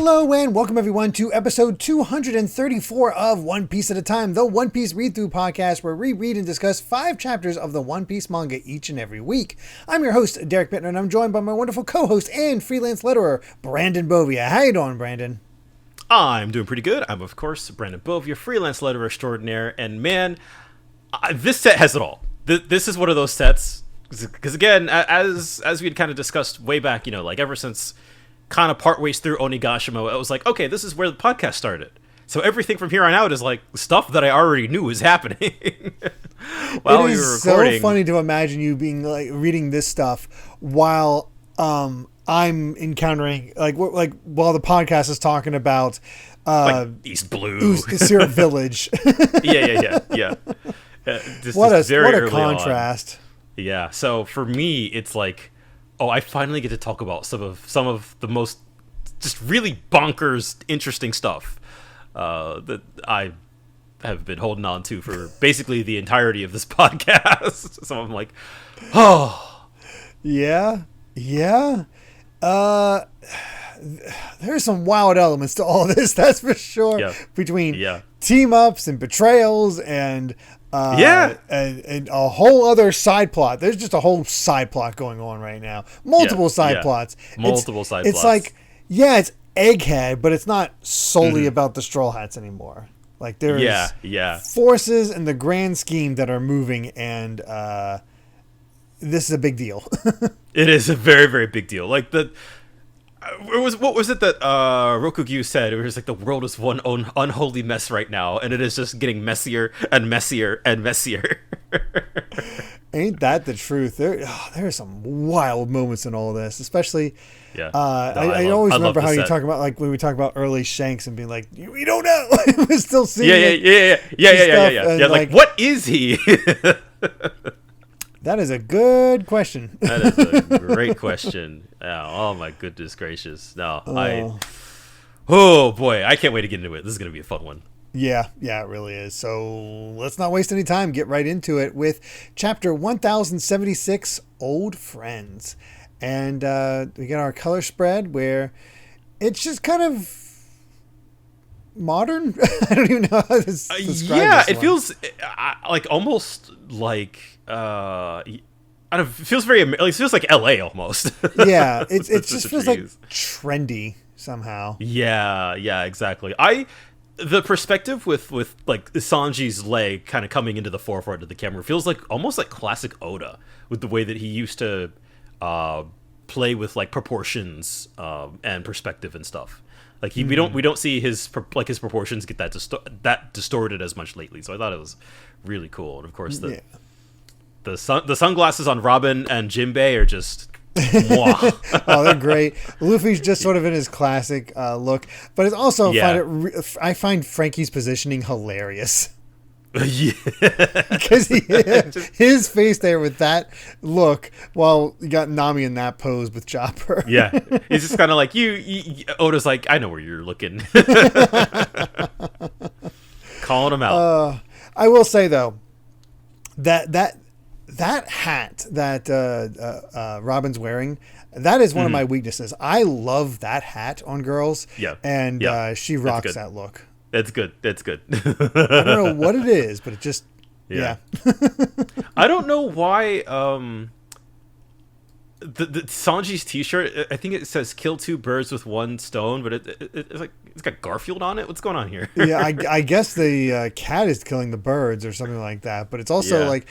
Hello and welcome everyone to episode 234 of One Piece at a Time, the One Piece read-through podcast where we read and discuss 5 chapters of the One Piece manga each and every week. I'm your host, Derrick, and I'm joined by my wonderful co-host and freelance letterer, Brandon Bovia. How you doing, Brandon? I'm doing pretty good. I'm, of course, Brandon Bovia, freelance letterer extraordinaire, and man, this set has it all. This is one of those sets, because again, as we had kind of discussed way back, like ever since kind of part ways through Onigashima, I was like, okay, this is where the podcast started. So everything from here on out is like stuff that I already knew was happening while we were recording. It's so funny to imagine you being like reading this stuff while I'm encountering like while the podcast is talking about like East Blue, Syrup Village. yeah. What a contrast. On. Yeah. So for me, it's like, oh, I finally get to talk about some of the most just really bonkers, interesting stuff that I have been holding on to for basically the entirety of this podcast. So I'm like, oh, yeah. There's some wild elements to all this, that's for sure. Yeah. Between team ups and betrayals and and a whole other side plot. There's just a whole side plot going on right now. Multiple side plots. It's like, it's Egghead, but it's not solely about the Straw Hats anymore. Like there's forces in the grand scheme that are moving, and this is a big deal. It is a very, very big deal. Like what was it that Rokugyu said? It was like the world is one unholy mess right now, and it is just getting messier and messier and messier. Ain't that the truth? There are some wild moments in all of this, especially. Yeah, I always remember how you talk about like when we talk about early Shanks and being like, we don't know. We're still seeing. Yeah. Like, what is he? That is a good question. That is a great question. Oh my goodness gracious! Oh boy, I can't wait to get into it. This is gonna be a fun one. Yeah, it really is. So let's not waste any time. Get right into it with chapter 1076, Old Friends. And we get our color spread where it's just kind of modern. I don't even know how to describe this it feels like almost like I don't know, it feels very it feels like LA almost. Yeah, it just feels like trendy somehow. Yeah, exactly. The perspective with like Sanji's leg kind of coming into the forefront of the camera feels like almost like classic Oda with the way that he used to play with like proportions and perspective and stuff. Like we don't see his proportions get that distorted as much lately. So I thought it was really cool. And of course the sunglasses on Robin and Jinbei are just oh, they're great. Luffy's just sort of in his classic look, but it's also I find Frankie's positioning hilarious. Yeah, because his face there with that look, while you got Nami in that pose with Chopper. Yeah, he's just kind of like you. Oda's like, I know where you're looking, calling him out. I will say though that hat that Robin's wearing, that is one of my weaknesses. I love that hat on girls. Yeah, and she rocks that look. That's good. I don't know what it is, but it just I don't know why the Sanji's t-shirt, I think it says kill 2 birds with 1 stone, but it's like it's got Garfield on it. What's going on here? Yeah, I guess the cat is killing the birds or something like that, but it's also like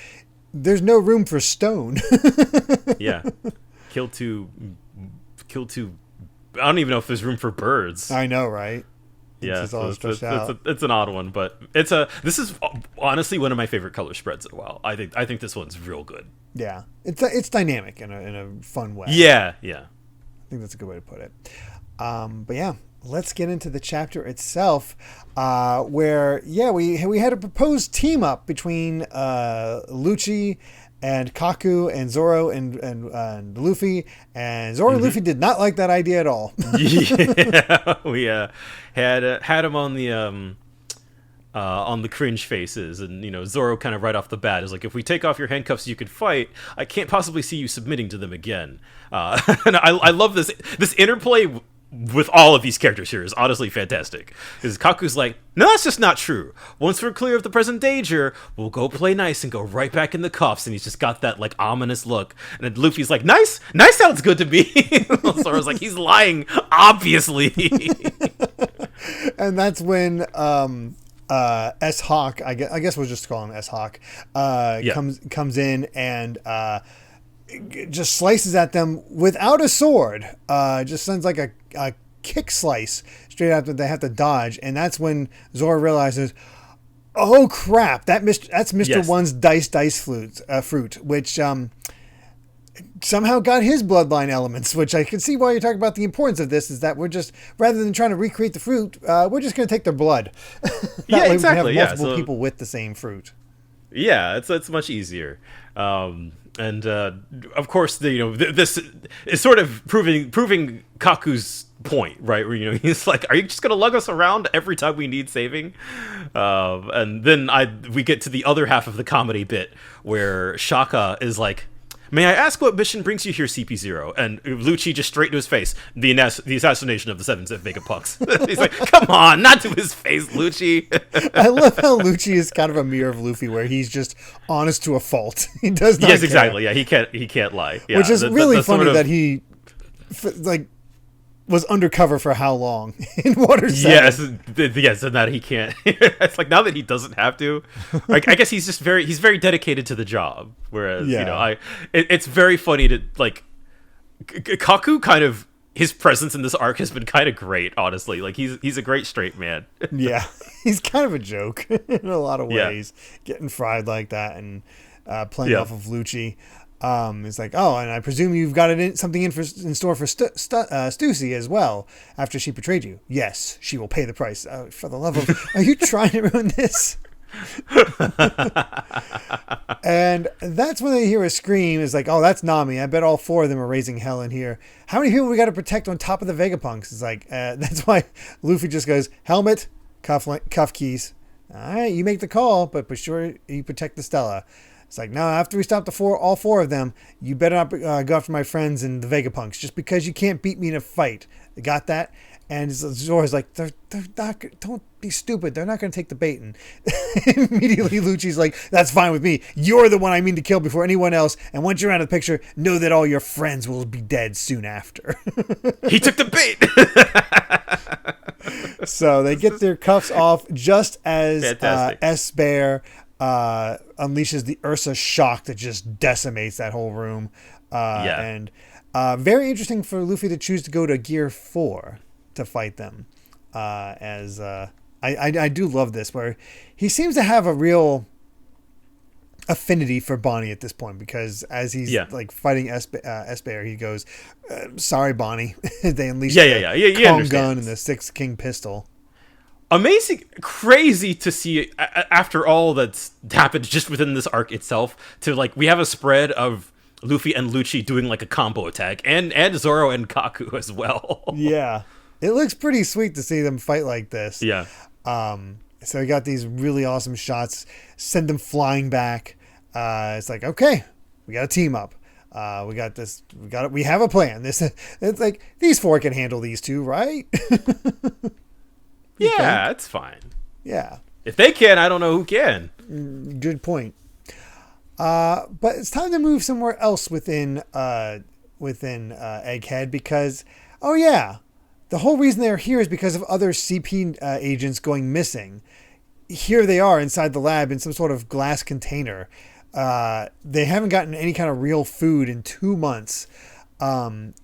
there's no room for stone. Yeah. Kill two I don't even know if there's room for birds. I know, right? Yeah, it's an odd one, but this is honestly one of my favorite color spreads in a while. I think this one's real good. Yeah, it's dynamic in a fun way. Yeah. I think that's a good way to put it. But yeah, let's get into the chapter itself, where we had a proposed team up between Lucci and Kaku and Zoro and Luffy, and Zoro and Luffy did not like that idea at all. Yeah, we had him on the cringe faces, and Zoro kind of right off the bat is like, if we take off your handcuffs, you could fight. I can't possibly see you submitting to them again. And I love this interplay with all of these characters here is honestly fantastic. Because Kaku's like, no, that's just not true. Once we're clear of the present danger, we'll go play nice and go right back in the cuffs. And he's just got that like ominous look. And then Luffy's like, nice sounds good to me. Zoro's like, he's lying, obviously. And that's when S-Hawk, I guess we'll just call him S-Hawk, comes in and just slices at them without a sword. Just sends like a kick slice straight after they have to dodge, and that's when Zoro realizes, oh crap, that's Mr. One's dice fruit, which somehow got his bloodline elements, which I can see why you're talking about the importance of this, is that we're just, rather than trying to recreate the fruit, we're just going to take their blood. That way exactly. We can have multiple people with the same fruit. Yeah, it's much easier. And of course, this is sort of proving Kaku's point, right? Where he's like, "Are you just gonna lug us around every time we need saving?" And then we get to the other half of the comedy bit where Shaka is like, "May I ask what mission brings you here, CP0?" And Lucci just straight to his face, the assassination of the 7 Vegapunks. He's like, come on, not to his face, Lucci. I love how Lucci is kind of a mirror of Luffy, where he's just honest to a fault. He does not care. Exactly. Yeah, he can't lie. Yeah, which is really funny that he was undercover for how long in Water 7. Yes, and that he can't. It's like, now that he doesn't have to, like, I guess he's very dedicated to the job. Whereas it's very funny to like Kaku kind of, his presence in this arc has been kind of great, honestly. Like he's a great straight man. Yeah, he's kind of a joke in a lot of ways, getting fried like that and playing off of Lucci. It's like, oh, and I presume you've got something in store for Stussy as well after she betrayed you. Yes, she will pay the price. For the love of, are you trying to ruin this? And that's when they hear a scream. It's like, oh, that's Nami. I bet all 4 of them are raising hell in here. How many people we got to protect on top of the Vegapunks? It's like, that's why Luffy just goes, helmet, cuff keys. All right, you make the call, but be sure you protect the Stella. It's like, no, after we stop all 4 of them, you better not go after my friends and the Vegapunks, just because you can't beat me in a fight. You got that? And Zoro's like, they're not, don't be stupid. They're not going to take the bait. And immediately Lucci's like, that's fine with me. You're the one I mean to kill before anyone else. And once you're out of the picture, know that all your friends will be dead soon after. He took the bait. So they get their cuffs off just as S-Bear unleashes the Ursa shock that just decimates that whole room. And very interesting for Luffy to choose to go to Gear 4 to fight them. I do love this, where he seems to have a real affinity for Bonnie at this point, because as he's like fighting S-Bear, he goes, sorry, Bonnie. They unleash the Kong gun and the 6 King pistol. Amazing, crazy to see after all that's happened just within this arc itself, to like, we have a spread of Luffy and Lucci doing like a combo attack, and Zoro and Kaku as well. Yeah. It looks pretty sweet to see them fight like this. Yeah. So we got these really awesome shots, send them flying back. It's like, okay, we got to team up. We got this. We have a plan. It's like, these 4 can handle these 2, right? Yeah, it's fine. Yeah. If they can, I don't know who can. Good point. But it's time to move somewhere else within Egghead, because, the whole reason they're here is because of other CP agents going missing. Here they are inside the lab in some sort of glass container. They haven't gotten any kind of real food in 2 months.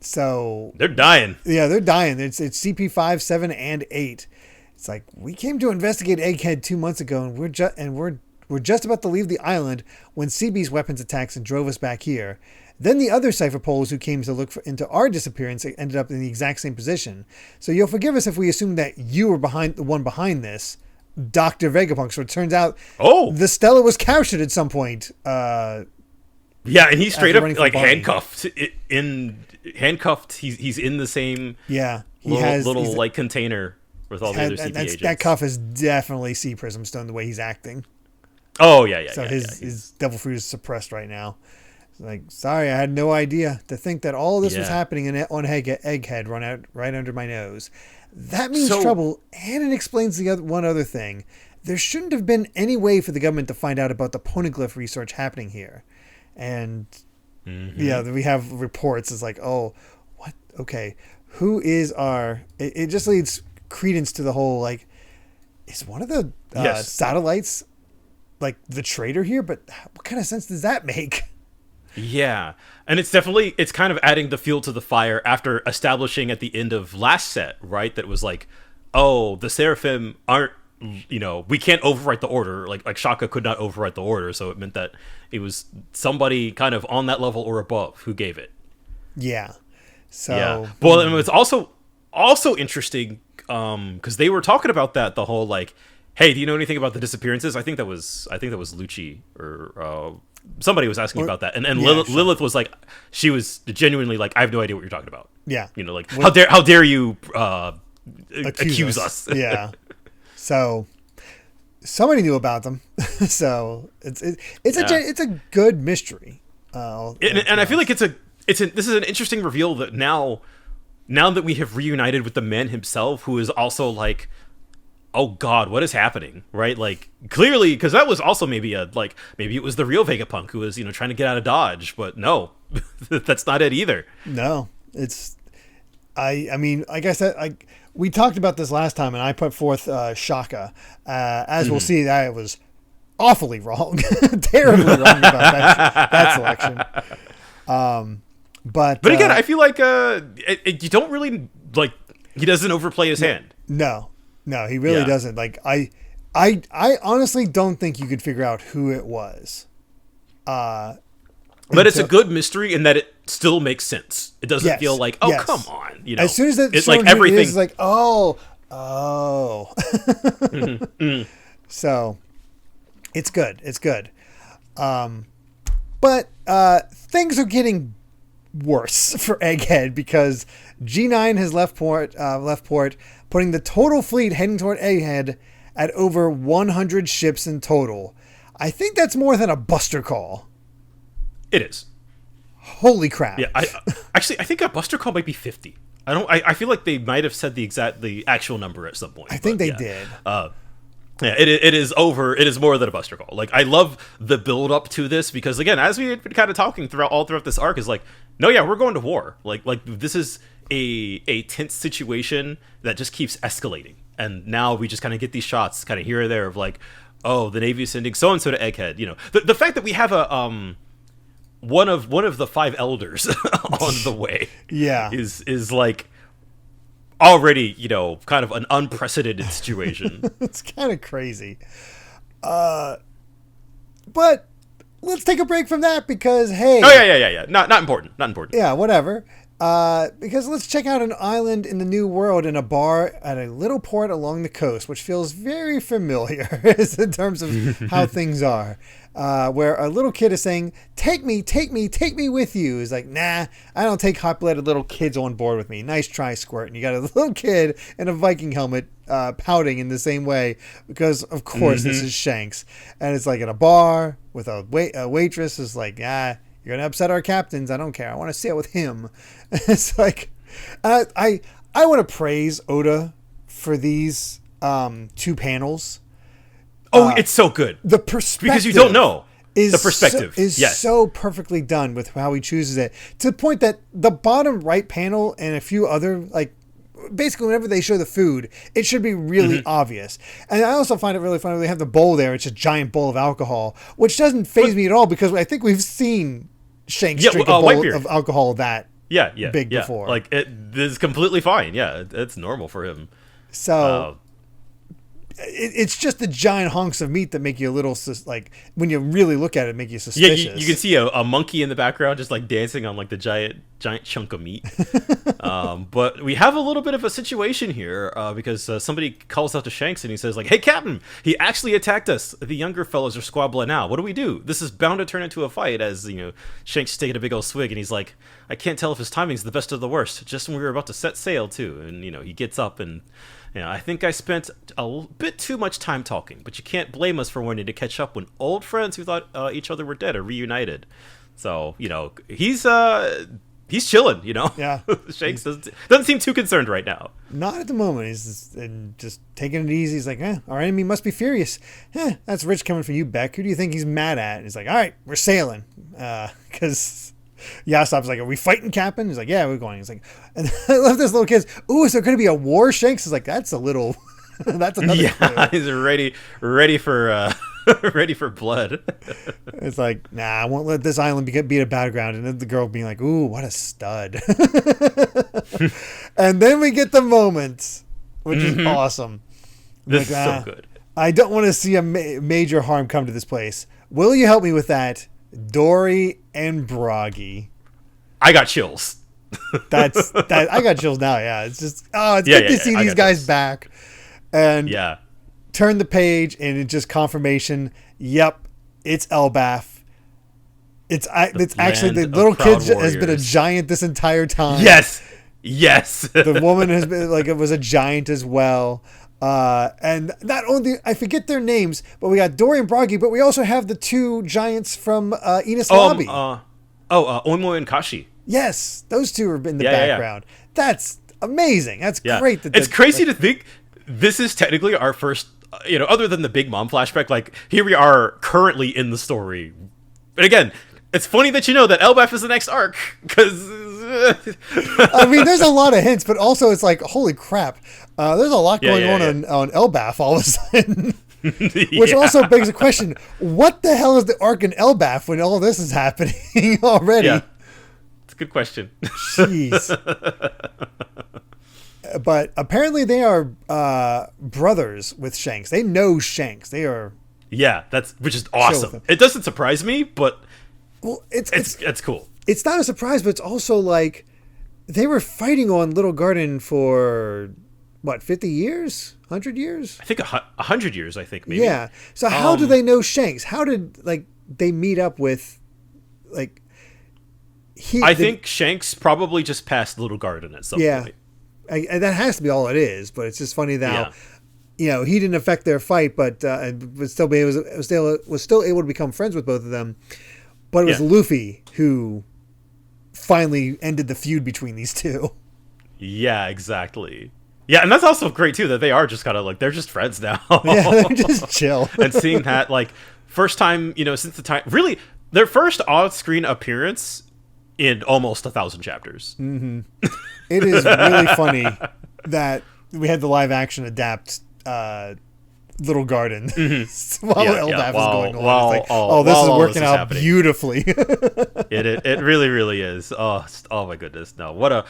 So they're dying. Yeah, they're dying. It's CP5, 7, and 8. It's like, we came to investigate Egghead 2 months ago, and we're just about to leave the island when CB's weapons attacks and drove us back here. Then the other Cypher Poles who came to look into our disappearance ended up in the exact same position. So you'll forgive us if we assume that you were the one behind this, Dr. Vegapunk. So it turns out, the Stella was captured at some point. Yeah, and he's straight up like handcuffed. Handcuffed. He's in the same little like container with all the other CP agents. That cuff is definitely Sea Prism Stone, the way he's acting. Oh yeah. So his devil fruit is suppressed right now. Like, sorry, I had no idea. To think that all of this was happening on Egghead right under my nose. That means trouble, and it explains the one other thing. There shouldn't have been any way for the government to find out about the poneglyph research happening here. And, we have reports. It's like, oh, what? Okay, who is our... It just leads credence to the whole, like, is one of the satellites, like, the traitor here? But what kind of sense does that make? Yeah, and it's kind of adding the fuel to the fire after establishing at the end of last set, right? That was like, oh, the Seraphim aren't, we can't overwrite the order. Like Shaka could not overwrite the order, so it meant that it was somebody kind of on that level or above who gave it. Yeah. So well, and it's also interesting because they were talking about that, the whole like, hey, do you know anything about the disappearances? I think that was Lucci or somebody was asking about that, and Lilith was like, she was genuinely like, I have no idea what you're talking about. Yeah. Like, how dare you accuse us? Yeah. So somebody knew about them. So it's a good mystery. And I feel like this is an interesting reveal that now that we have reunited with the man himself, who is also like, oh God, what is happening? Right? Like, clearly, because that was also maybe it was the real Vegapunk who was, trying to get out of Dodge, but no, that's not it either. No, I mean, like I said, we talked about this last time, and I put forth Shaka. As we'll see, I was awfully wrong, terribly wrong about that selection. But again, I feel like you don't really like. He doesn't overplay his hand. No, he really doesn't. Like I honestly don't think you could figure out who it was. But it's a good mystery in that it still makes sense. It doesn't feel like, come on, As soon as it's like everything is like, oh. So it's good. It's good. But things are getting worse for Egghead because G9 has left port, putting the total fleet heading toward Egghead at over 100 ships in total. I think that's more than a buster call. It is. Holy crap! Yeah, I think a buster call might be 50. I feel like they might have said the actual number at some point. I think they did. It is over. It is more than a buster call. Like, I love the build up to this because, again, as we had been kind of talking throughout this arc, is like, no, we're going to war. Like this is a tense situation that just keeps escalating, and now we just kind of get these shots kind of here or there of like, oh, the Navy is sending so and so to Egghead. The fact that we have a one of the 5 elders on the way, is like already, kind of an unprecedented situation. It's kind of crazy. But let's take a break from that because, hey. Oh, yeah. Not important. Yeah, whatever. Because let's check out an island in the New World in a bar at a little port along the coast, which feels very familiar in terms of how things are. Where a little kid is saying, take me with you. He's like, nah, I don't take hot-blooded little kids on board with me. Nice try, Squirt. And you got a little kid in a Viking helmet pouting in the same way because, of course, this is Shanks. And it's like at a bar with a waitress is like, you're going to upset our captains. I don't care. I want to sail with him. It's like, I want to praise Oda for these 2 panels. Oh, it's so good. The perspective, because you don't know the perspective is so perfectly done with how he chooses it, to the point that the bottom right panel and a few other, like, basically whenever they show the food, it should be really obvious. And I also find it really funny when they have the bowl there. It's a giant bowl of alcohol, which doesn't faze me at all because I think we've seen Shanks drink a bowl of alcohol that big before. Like, this is completely fine. Yeah, it's normal for him. So it's just the giant hunks of meat that make you a little, like, when you really look at it, make you suspicious. Yeah, you can see a monkey in the background just like dancing on like the giant chunk of meat. But we have a little bit of a situation here because somebody calls out to Shanks and he says like, hey, Captain, he actually attacked us. The younger fellows are squabbling now. What do we do? This is bound to turn into a fight. As Shanks taking a big old swig and he's like, I can't tell if his timing's the best or the worst. Just when we were about to set sail too. And he gets up and I think I spent a bit too much time talking, but you can't blame us for wanting to catch up when old friends who thought each other were dead are reunited. So he's chilling. Yeah. Shanks doesn't seem too concerned right now. Not at the moment. He's just taking it easy. He's like, our enemy must be furious. That's rich coming from you, Beck. Who do you think he's mad at? And he's like, all right, we're sailing. Because Yasop's like, are we fighting, Captain? He's like, yeah, we're going. He's like, and I love this little kid. Ooh, is there going to be a war? Shanks is like, that's a little, that's another clue. He's ready for ready for blood. It's like, nah, I won't let this island be a battleground. And then the girl being like, ooh, what a stud. And then we get the moment, which is awesome. This is so good. I don't want to see a major harm come to this place. Will you help me with that? Dory and Broggy. I got chills. I got chills now. Yeah, it's just it's good to see these guys back. And turn the page, and it's just confirmation. Yep, it's Elbaf. It's actually the little kid has been a giant this entire time. Yes. The woman has been it was a giant as well. And not only, I forget their names, but we got Dory and Broggy, but we also have the two giants from Ines Lobby. Oimo and Kashi. Yes, those two are in the background. Yeah. That's amazing. That's great. It's crazy to think this is technically our first, other than the Big Mom flashback, like, here we are currently in the story. But again, it's funny that that Elbaf is the next arc, because... I mean, there's a lot of hints, but also it's like, holy crap. There's a lot going on Elbaf all of a sudden. Which also begs the question, what the hell is the arc in Elbaf when all this is happening already? Yeah. It's a good question. Jeez. But apparently they are brothers with Shanks. They know Shanks. They are... Yeah, which is awesome. It doesn't surprise me, but it's cool. It's not a surprise, but it's also like they were fighting on Little Garden for, 50 years? 100 years? I think 100 years, I think, maybe. Yeah. So how do they know Shanks? How did, they meet up with, I think Shanks probably just passed Little Garden at some point. That has to be all it is, but it's just funny that, he didn't affect their fight, but was still able to become friends with both of them. But it was Luffy who finally ended the feud between these two. Yeah, exactly. Yeah, and that's also great too that they are just kind of they're just friends now. Yeah, they're just chill. And seeing that first time, since the time, really their first on-screen appearance in almost 1,000 chapters. Mm-hmm. It is really funny that we had the live action adapt Little Garden while Elbaf is going on. This is working out beautifully. It really, really is. Oh my goodness! No, what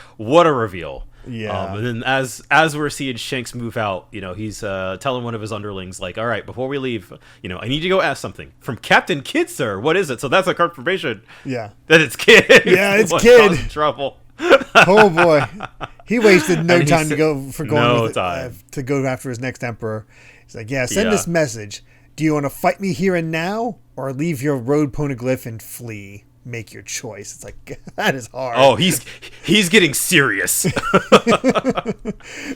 a reveal. Yeah. And then as we're seeing Shanks move out, he's telling one of his underlings, all right, before we leave, I need to go ask something from Captain Kidd, sir. What is it? So that's a confirmation. Yeah. That it's Kidd. Yeah, it's Kidd. Trouble. Oh boy, he wasted no time to go after his next emperor. He's like, send this message. Do you want to fight me here and now, or leave your road poneglyph and flee? Make your choice. It's like, that is hard. Oh, he's getting serious.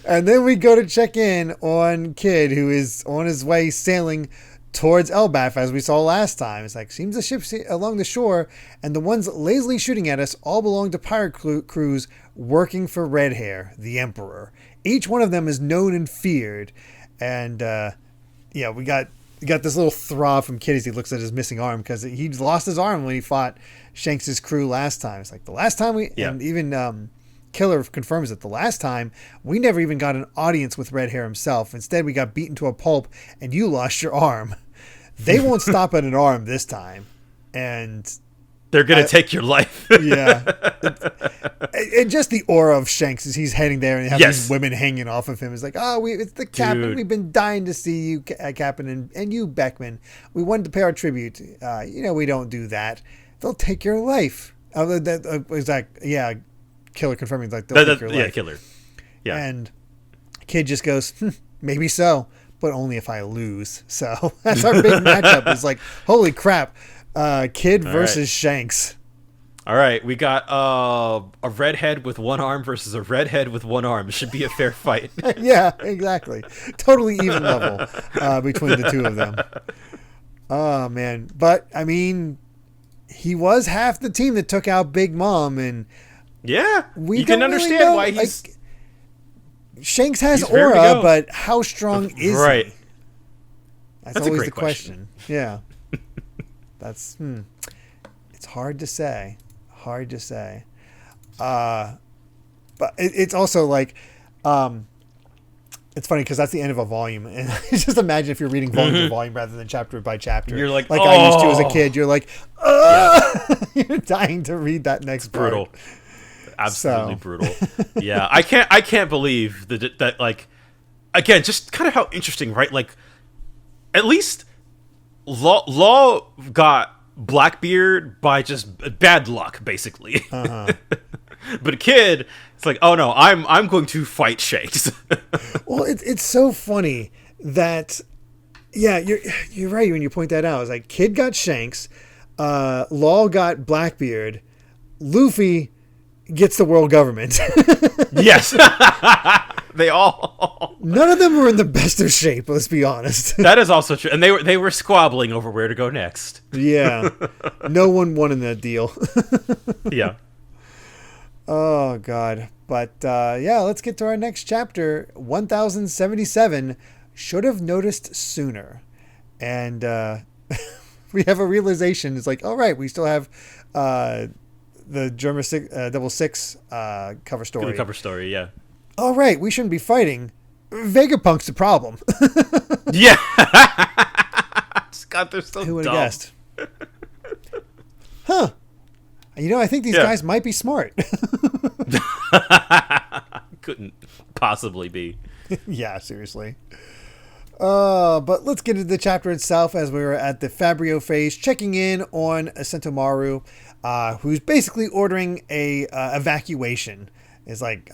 And then we go to check in on Kidd, who is on his way sailing towards Elbaf, as we saw last time. It's like, seems the ships along the shore and the ones lazily shooting at us all belong to pirate crews working for Red Hair, the Emperor. Each one of them is known and feared. And we got this little throb from Kidd as he looks at his missing arm, because he lost his arm when he fought Shanks' crew last time. It's like the last time and even Killer confirms it. The last time we never even got an audience with Red Hair himself. Instead, we got beaten to a pulp, and you lost your arm. They won't stop at an arm this time, and they're gonna take your life. Yeah, and just the aura of Shanks as he's heading there, and you have these women hanging off of him. It's like, it's the Captain. Dude. We've been dying to see you, Captain, and you, Beckman. We wanted to pay our tribute. We don't do that. They'll take your life. Killer confirming they'll take your life. Yeah, Killer. Yeah, and Kidd just goes, maybe so, but only if I lose. So that's our big matchup. It's like, holy crap. Kidd versus Shanks. All right, we got a redhead with one arm versus a redhead with one arm. It should be a fair fight. Yeah, exactly. Totally even level between the two of them. Oh, man. But, I mean, he was half the team that took out Big Mom, and you can understand really why he's. Like, Shanks has aura, but how strong is he? That's always the question. Yeah, that's it's hard to say. But it's also like, it's funny because that's the end of a volume, and just imagine if you're reading volume to volume rather than chapter by chapter. You're like I used to as a kid. You're like, you're dying to read that next part. Brutal. Absolutely brutal. Yeah, I can't believe that like, again, just kind of how interesting, right? Like, at least Law got Blackbeard by just bad luck, basically. But a kid, it's like, oh no, I'm going to fight Shanks. Well, it's so funny that, yeah, you're right when you point that out. It's like, kid got Shanks, Law got Blackbeard, Luffy gets the world government. Yes. They all. None of them were in the best of shape, let's be honest. That is also true. And they were squabbling over where to go next. Yeah. No one won in that deal. Yeah. Oh, God. But, let's get to our next chapter. 1077, Should Have Noticed Sooner. And we have a realization. It's like, all right, we still have the German Double Six cover story. The cover story, yeah. All right, we shouldn't be fighting. Vegapunk's the problem. Yeah. God, they're so dumb. Who would have guessed? Huh. I think these guys might be smart. Couldn't possibly be. Yeah, seriously. But let's get into the chapter itself as we were at the Fabio phase, checking in on Sentomaru, who's basically ordering a evacuation. It's like,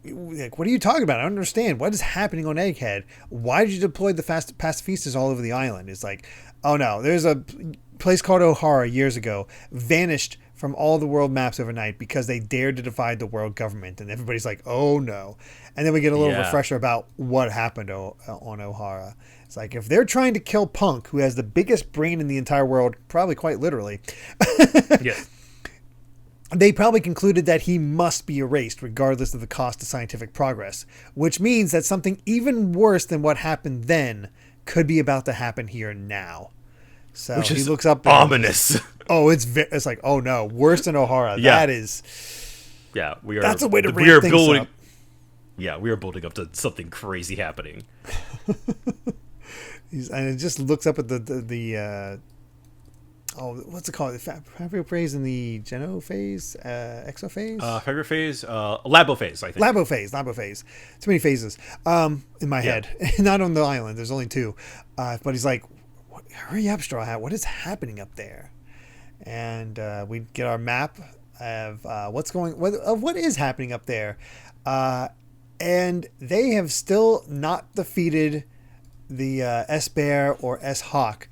like, what are you talking about? I don't understand. What is happening on Egghead? Why did you deploy the pacifistas all over the island? It's like, oh no, there's a place called O'Hara years ago, vanished from all the world maps overnight because they dared to defy the world government. And everybody's like, oh no. And then we get a little refresher about what happened on O'Hara. It's like, if they're trying to kill Punk, who has the biggest brain in the entire world, probably quite literally. Yes. They probably concluded that he must be erased regardless of the cost of scientific progress, which means that something even worse than what happened then could be about to happen here now. So which he looks up. Ominous. It's like, oh no, worse than O'Hara. Yeah. That is. Yeah, we are. That's a way to ramp things up. Yeah, we are building up to something crazy happening. And it just looks up at the what's it called? The Fabio phase and the Geno phase? Exo phase? Fabio phase? Labo phase, I think. Labo phase. Too many phases in my head. Not on the island. There's only two. But he's like, hurry up, Straw Hat. What is happening up there? And we get our map of what is happening up there. And they have still not defeated the S-Bear or S-Hawk.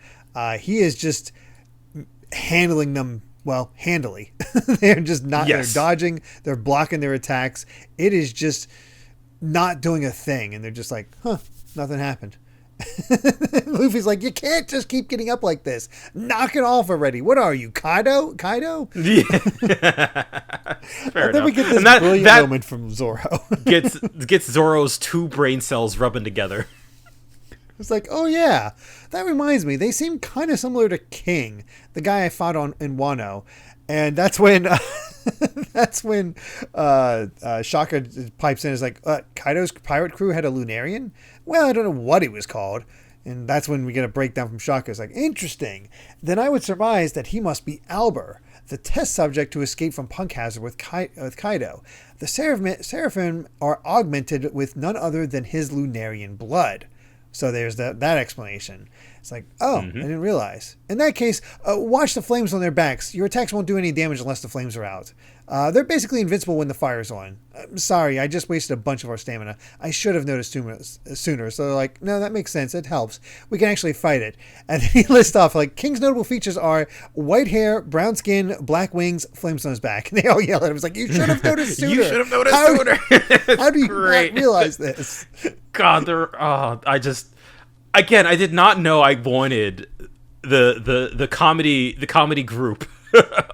He is just handling them, handily. They're just not, they're dodging, they're blocking their attacks. It is just not doing a thing. And they're just like, nothing happened. Luffy's like, you can't just keep getting up like this. Knock it off already. What are you, Kaido? Yeah. Fair then enough. We get this brilliant moment from Zoro. gets Zoro's two brain cells rubbing together. It's like, oh yeah, that reminds me. They seem kind of similar to King, the guy I fought in Wano, and that's when Shaka pipes in. Is like, Kaido's pirate crew had a Lunarian. Well, I don't know what he was called, and that's when we get a breakdown from Shaka. It's like, interesting. Then I would surmise that he must be Albert, the test subject to escape from Punk Hazard with Kaido. The Seraphim are augmented with none other than his Lunarian blood. So there's that explanation. It's like, I didn't realize. In that case, watch the flames on their backs. Your attacks won't do any damage unless the flames are out. They're basically invincible when the fire's on. I'm sorry, I just wasted a bunch of our stamina. I should have noticed sooner. So they're like, no, that makes sense. It helps. We can actually fight it. And then he lists off, like, King's notable features are white hair, brown skin, black wings, flames on his back. And they all yell at him. It's like, you should have noticed sooner. You should have noticed sooner. How do you not realize this? God, I did not know I wanted the comedy group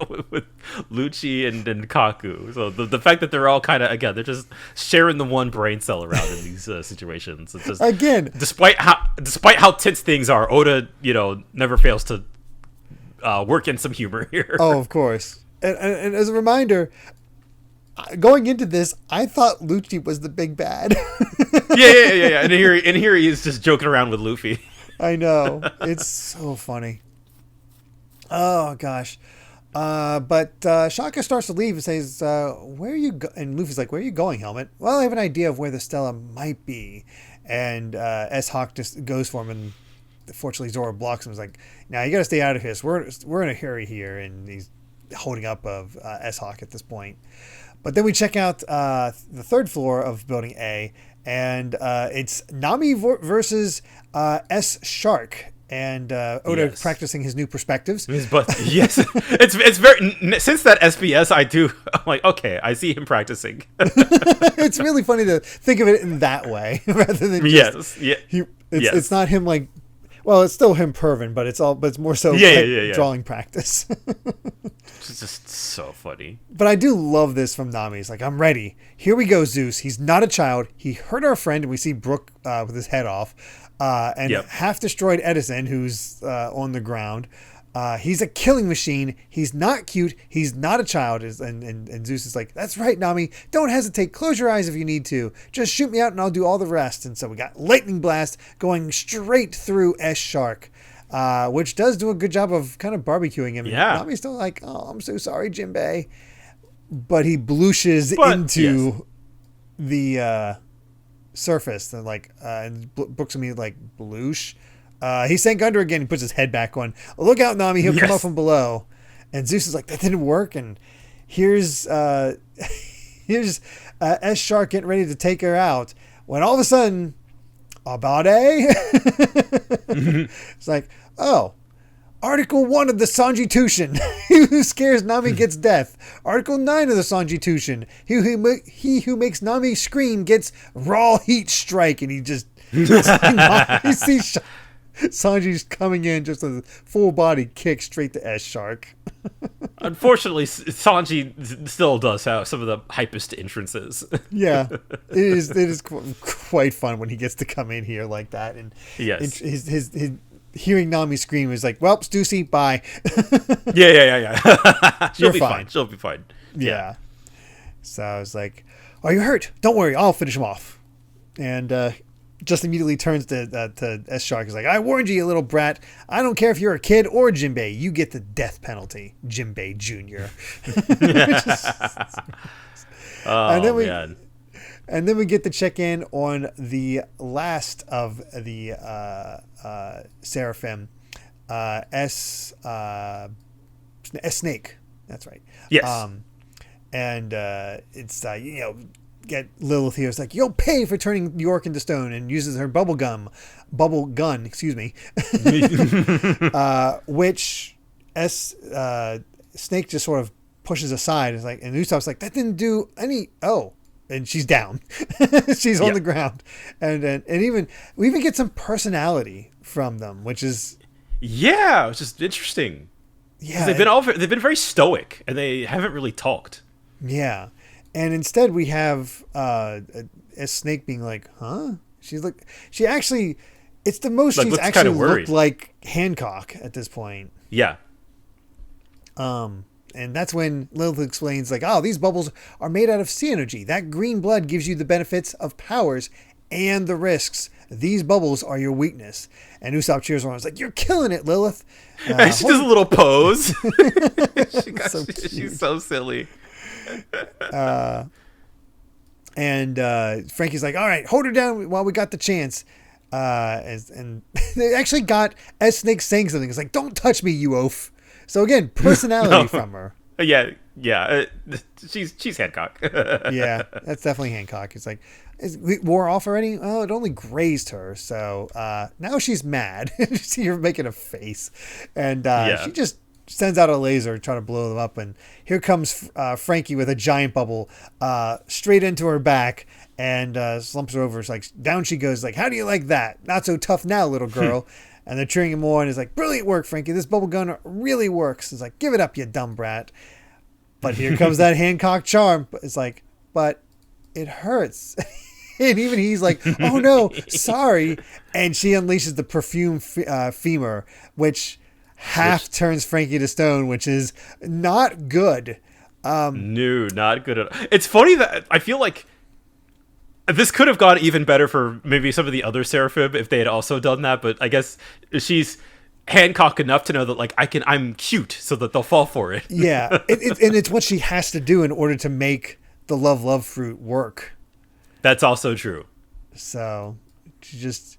with Lucci and Kaku. So the fact that they're all kind of, again, they're just sharing the one brain cell around in these situations. It's just, again, despite how tense things are, Oda, never fails to work in some humor here. Oh, of course. And as a reminder, going into this, I thought Lucci was the big bad. Yeah. And here he is just joking around with Luffy. I know. It's so funny. Oh gosh. But Shaka starts to leave and says, where are you and Luffy's like, where are you going, Helmet? Well, I have an idea of where the Stella might be. And S-Hawk just goes for him, and fortunately Zoro blocks him. He's like, now you gotta stay out of here. So we're in a hurry here, and he's holding up of S-Hawk at this point. But then we check out the third floor of Building A, and it's Nami versus S-Shark. And Oda practicing his new perspectives. Yes, it's very, since that SBS, I'm like, okay, I see him practicing. It's really funny to think of it in that way rather than just, it's not him like, well, it's still him perving, but it's more so drawing practice. It's just so funny. But I do love this from Nami. He's like, I'm ready. Here we go, Zeus. He's not a child. He hurt our friend, and we see Brook with his head off. And half destroyed Edison, who's on the ground. He's a killing machine. He's not cute. He's not a child. And Zeus is like, that's right, Nami. Don't hesitate. Close your eyes if you need to. Just shoot me out and I'll do all the rest. And so we got Lightning Blast going straight through S-Shark, which does do a good job of kind of barbecuing him. Yeah. Nami's still like, oh, I'm so sorry, Jinbei. But he blooshes into the surface, and and Brook's immediately like, bloosh. He sank under again. He puts his head back on. Look out, Nami. He'll come up from below. And Zeus is like, that didn't work. And here's S-Shark getting ready to take her out, when all of a sudden, Abade? It's like, oh, Article 1 of the Sanjitushin. He who scares Nami gets death. Article 9 of the Sanjitushin. He who makes Nami scream gets raw heat strike. And he just... you see Sanji's coming in just a full body kick straight to S-Shark. Unfortunately, Sanji still does have some of the hypest entrances. Yeah, it is quite fun when he gets to come in here like that. And his hearing Nami scream is like, well, Stussy, bye. Yeah. She'll be fine. She'll be fine. Yeah. So I was like, are you hurt? Don't worry, I'll finish him off. And just immediately turns to S-Shark. He's like, I warned you, you little brat. I don't care if you're a kid or Jinbei. You get the death penalty, Jinbei Jr. Man. And then we get to check in on the last of the Seraphim, S-Snake. That's right. Yes. And it's, get Lilith here. It's like, you'll pay for turning York into stone, and uses her bubble gun, which Snake just sort of pushes aside. It's like, and Usopp's like, that didn't do any. Oh, and she's down. She's on the ground, and even we even get some personality from them, which is it's just interesting. Yeah, they've been very stoic, and they haven't really talked. Yeah. And instead we have a Snake being like, huh? She actually, it's the most she's actually looked like Hancock at this point. Yeah. And that's when Lilith explains, like, oh, these bubbles are made out of sea energy. That green blood gives you the benefits of powers and the risks. These bubbles are your weakness. And Usopp cheers her on. It's like, you're killing it, Lilith. She does a little pose. She's so silly. And Frankie's like, all right, hold her down while we got the chance. And they actually got S-Snake saying something. It's like, don't touch me, you oaf. So again, personality from her. Yeah. She's Hancock. Yeah, that's definitely Hancock. It's like, we wore off already? Oh, it only grazed her. So now she's mad. See her making a face. And she just sends out a laser trying to blow them up, and here comes Frankie with a giant bubble straight into her back, and slumps her over. It's like, down she goes, like, how do you like that? Not so tough now, little girl. And they're cheering him on. And he's like, brilliant work, Frankie. This bubble gun really works. It's like, give it up, you dumb brat. But here comes that Hancock charm. It's like, but it hurts. And even he's like, oh no, sorry. And she unleashes the perfume femur, which turns Frankie to stone, which is not good. No, not good at all. It's funny that I feel like this could have gone even better for maybe some of the other Seraphim if they had also done that, but I guess she's Hancock enough to know that like I'm cute, so that they'll fall for it. Yeah, and it's what she has to do in order to make the love fruit work. That's also true. So she just,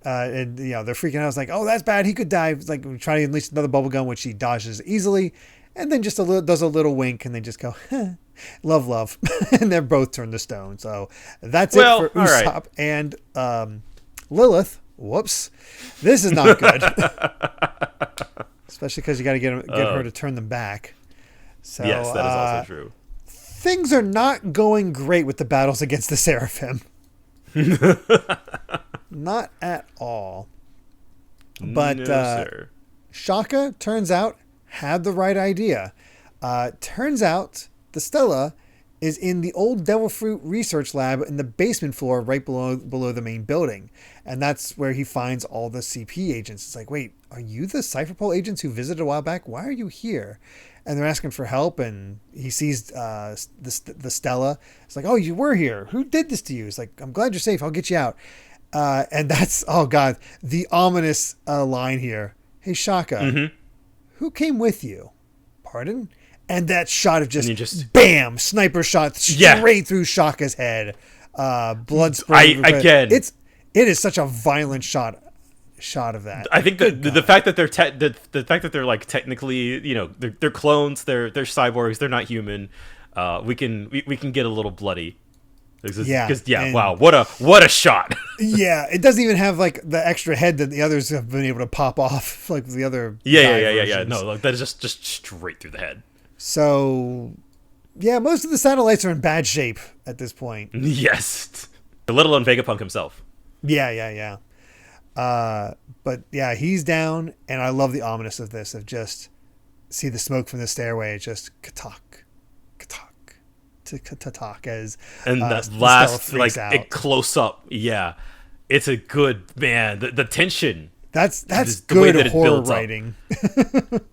and they're freaking out. It's like, oh, that's bad. He could die. It's like trying to unleash another bubble gun, which she dodges easily, and then just does a little wink, and they just go, love, and they're both turned to stone. So that's it for Usopp and Lilith. Whoops, this is not good. Especially because you got to get her to turn them back. So yes, that is also true. Things are not going great with the battles against the Seraphim. Not at all. But sir. Shaka, turns out, had the right idea. Turns out the Stella is in the old Devil Fruit research lab in the basement floor right below the main building. And that's where he finds all the CP agents. It's like, wait, are you the Cypherpole agents who visited a while back? Why are you here? And they're asking for help, and he sees the Stella. It's like, oh, you were here. Who did this to you? It's like, I'm glad you're safe. I'll get you out. And that's, oh, God, the ominous line here. Hey, Shaka, who came with you? Pardon? And that shot of just bam, sniper shot straight through Shaka's head. Blood spraying. Again. It is such a violent shot of that. I think the fact that they're the fact that they're like technically, they're clones, they're cyborgs, they're not human. We can get a little bloody. Wow, what a shot. Yeah, it doesn't even have like the extra head that the others have been able to pop off like the other. Yeah. No, like that is just straight through the head. So, yeah, most of the satellites are in bad shape at this point. Yes, let alone Vegapunk himself. Yeah. But yeah, he's down, and I love the ominous of this, of just see the smoke from the stairway, just katak as and that last like it close up. Yeah, it's a good man. The tension. That's good horror writing.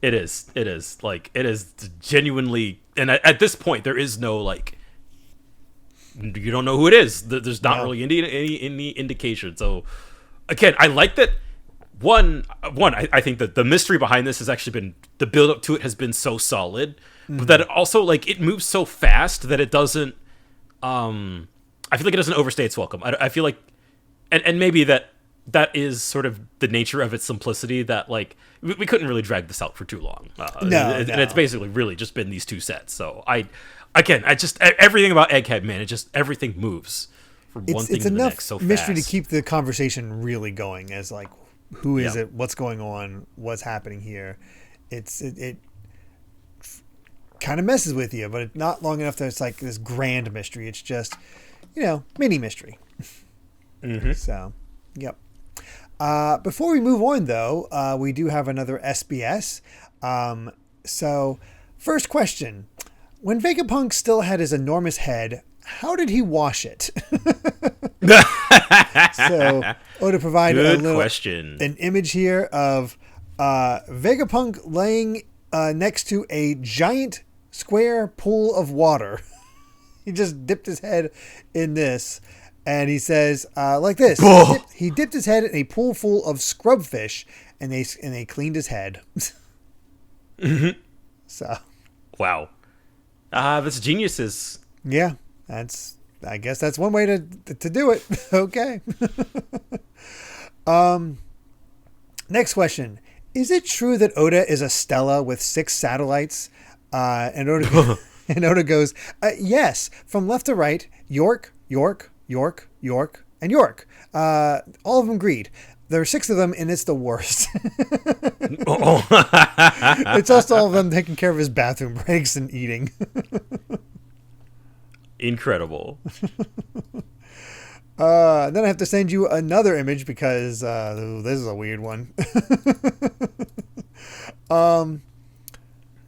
It is like it is genuinely, and at this point there is no like. You don't know who it is. There's not really any indication. So, again, I like that. One, I think that the mystery behind this has actually been the build up to it has been so solid, but that it also like it moves so fast that it doesn't. I feel like it doesn't overstay its welcome. I feel like, and maybe that is sort of the nature of its simplicity. That like we couldn't really drag this out for too long. And it's basically really just been these two sets. So I just everything about Egghead, man, everything moves from one thing to the next so fast. It's enough mystery to keep the conversation really going. As like, who is it? What's going on? What's happening here? It kind of messes with you, but it's not long enough that it's like this grand mystery. It's just mini mystery. So, yep. Before we move on, though, we do have another SBS. So, first question. When Vegapunk still had his enormous head, how did he wash it? So, Oda provided an image here of Vegapunk laying next to a giant square pool of water. He just dipped his head in this. And he says, like this, he dipped his head in a pool full of scrubfish, and they cleaned his head. So, wow, that's geniuses. Yeah, I guess that's one way to do it. Okay. Next question: is it true that Oda is a Stella with 6 satellites? And Oda goes, yes, from left to right, York, and York. All of them agreed. There are 6 of them, and it's the worst. It's also all of them taking care of his bathroom breaks and eating. Incredible. Then I have to send you another image because this is a weird one.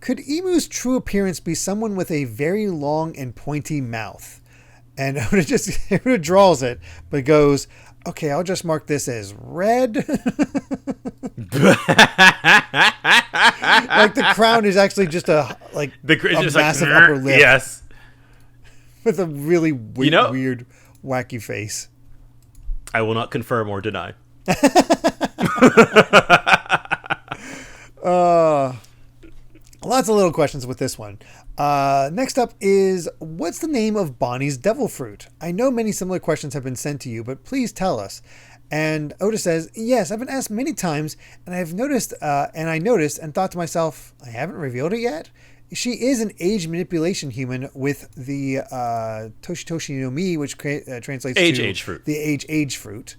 Could Emu's true appearance be someone with a very long and pointy mouth? And it draws it, but goes, okay, I'll just mark this as red. Like the crown is actually just a massive upper lip. Yes. With a really weird, wacky face. I will not confirm or deny. Lots of little questions with this one. Next up is, what's the name of Bonnie's devil fruit? I know many similar questions have been sent to you, but please tell us. And Oda says, yes, I've been asked many times, and I noticed and thought to myself, I haven't revealed it yet. She is an age manipulation human with the Toshitoshi no Mi, which translates to age fruit. The age fruit.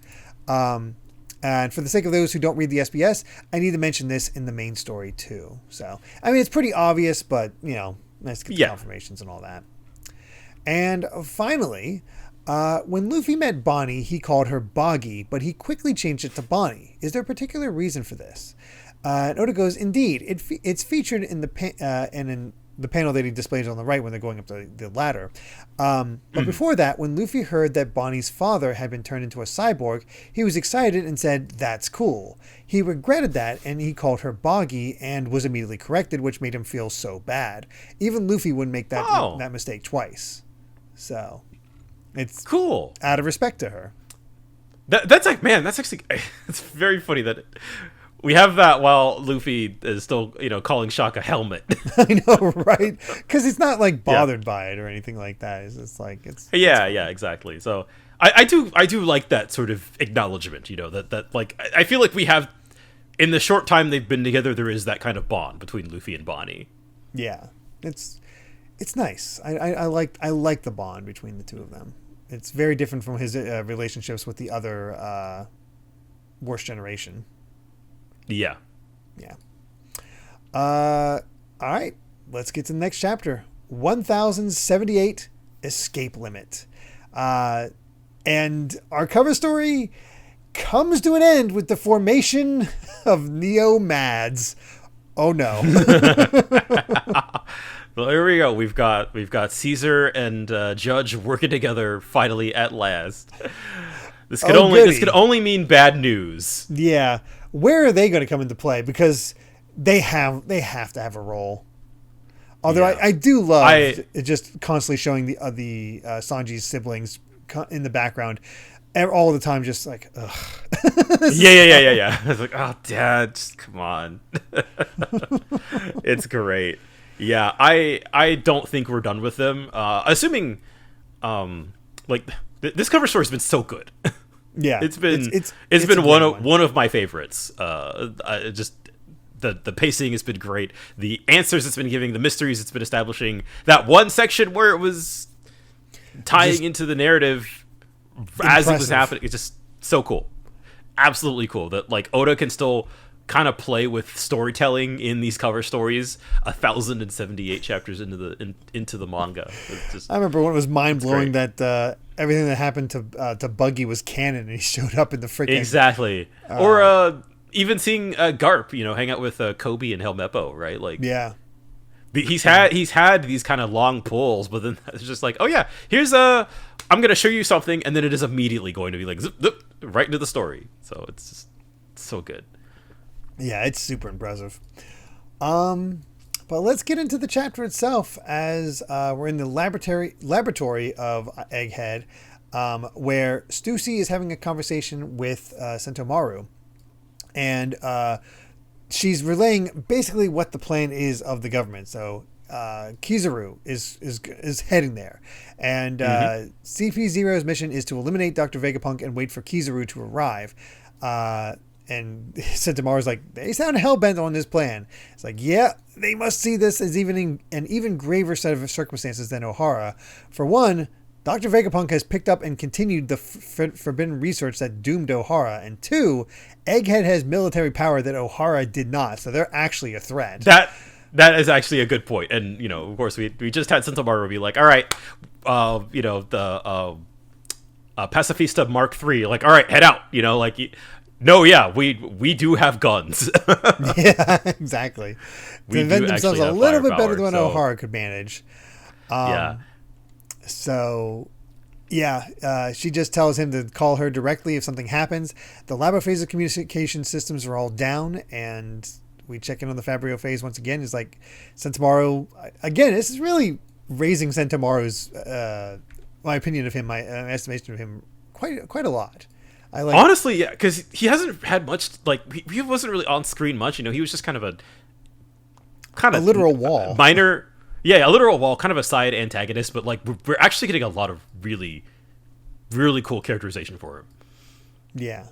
And for the sake of those who don't read the SBS, I need to mention this in the main story too. So, I mean, it's pretty obvious, but, nice to get the confirmations and all that. And finally, when Luffy met Bonnie, he called her Boggy, but he quickly changed it to Bonnie. Is there a particular reason for this? And Oda goes, indeed, it's featured in the panel that he displays on the right when they're going up the ladder. But before that, when Luffy heard that Bonnie's father had been turned into a cyborg, he was excited and said, that's cool. He regretted that, and he called her Boggy and was immediately corrected, which made him feel so bad. Even Luffy wouldn't make that mistake twice. So, it's cool. Out of respect to her. That's actually, it's very funny that we have that while Luffy is still, calling Shaka helmet. I know, right? Because he's not bothered by it or anything like that. It's just it's exactly. So I do like that sort of acknowledgement. That I feel like we have, in the short time they've been together, there is that kind of bond between Luffy and Bonnie. Yeah, it's nice. I like the bond between the two of them. It's very different from his relationships with the other Worst Generation. Yeah. All right. Let's get to the next chapter. 1078 Escape Limit. And our cover story comes to an end with the formation of Neo Mads. Oh no. Well, here we go. We've got Caesar and Judge working together finally at last. This could only mean bad news. Yeah. Where are they going to come into play? Because they have to have a role. Although I do love just constantly showing the Sanji's siblings in the background all the time, just like, ugh. Yeah. I was like, oh, Dad, just come on. It's great. Yeah, I don't think we're done with them. Assuming, this cover story has been so good. Yeah, it's been one of my favorites. Just the pacing has been great. The answers it's been giving, the mysteries it's been establishing. That one section where it was tying into the narrative as it was happening, it's just so cool. Absolutely cool that Oda can still kind of play with storytelling in these cover stories 1078 chapters into the manga. I remember when it was mind blowing that everything that happened to Buggy was canon, and he showed up in the freaking exactly. Or even seeing Garp, hang out with Kobe and Helmeppo, right? Yeah. He's had these kind of long pulls, but then it's just oh yeah, here's I'm gonna show you something, and then it is immediately going to be zip, zip, right into the story. So it's just so good. Yeah, it's super impressive. But let's get into the chapter itself, as we're in the laboratory of Egghead, where Stussy is having a conversation with Sentomaru, and she's relaying basically what the plan is of the government. So Kizaru is heading there, and CP0's mission is to eliminate Dr. Vegapunk and wait for Kizaru to arrive. And Sentomaru's they sound hell-bent on this plan. It's yeah, they must see this as an even graver set of circumstances than Ohara. For one, Dr. Vegapunk has picked up and continued the forbidden research that doomed Ohara. And two, Egghead has military power that Ohara did not. So they're actually a threat. That is actually a good point. And, of course, we just had Sentomaru be all right, Pacifista Mark III. Like, all right, head out. You know, like, no, yeah, we do have guns. Yeah, exactly. To invent themselves a little bit better than what O'Hara could manage. Yeah. So, yeah, she just tells him to call her directly if something happens. The Labophase communication systems are all down, and we check in on the Fabrio phase once again. It's like Centauro, again, this is really raising Centauro's, my opinion of him, my estimation of him quite a lot. Honestly, yeah, because he hasn't had much, like, he wasn't really on screen much, you know, he was just kind of a literal wall. Minor, yeah, a literal wall, kind of a side antagonist, but, like, we're actually getting a lot of really, really cool characterization for him. Yeah,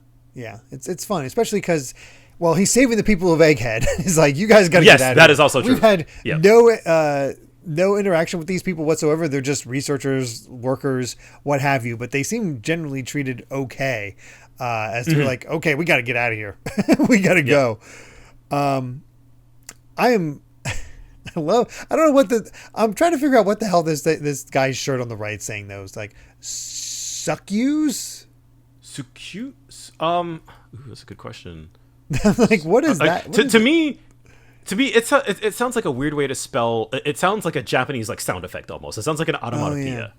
it's fun, especially because, well, he's saving the people of Egghead. He's like, you guys got to get out of here. Yes, that is also true. We've had no interaction with these people whatsoever. They're just researchers, workers, what have you, but they seem generally treated okay, as to like, okay, we got to get out of here. We got to go. I don't know I'm trying to figure out what the hell this guy's shirt on the right saying though. It's like, suck yous? That's a good question. Like, what is that? To me, it sounds like a weird way to spell. It sounds like a Japanese like sound effect almost. It sounds like an onomatopoeia.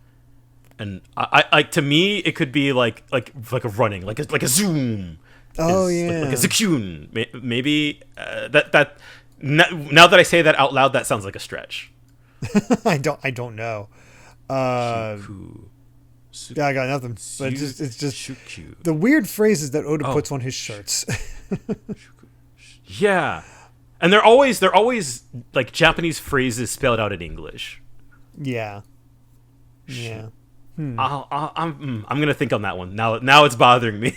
And I to me, it could be like a running, like a zoom. Oh yeah, like a zikun. Maybe that. Now that I say that out loud, that sounds like a stretch. I don't know. Yeah, I got nothing. But it's just the weird phrases that Oda puts on his shirts. Yeah, and they're always like Japanese phrases spelled out in English. Yeah. Yeah. I'm gonna think on that one. Now it's bothering me.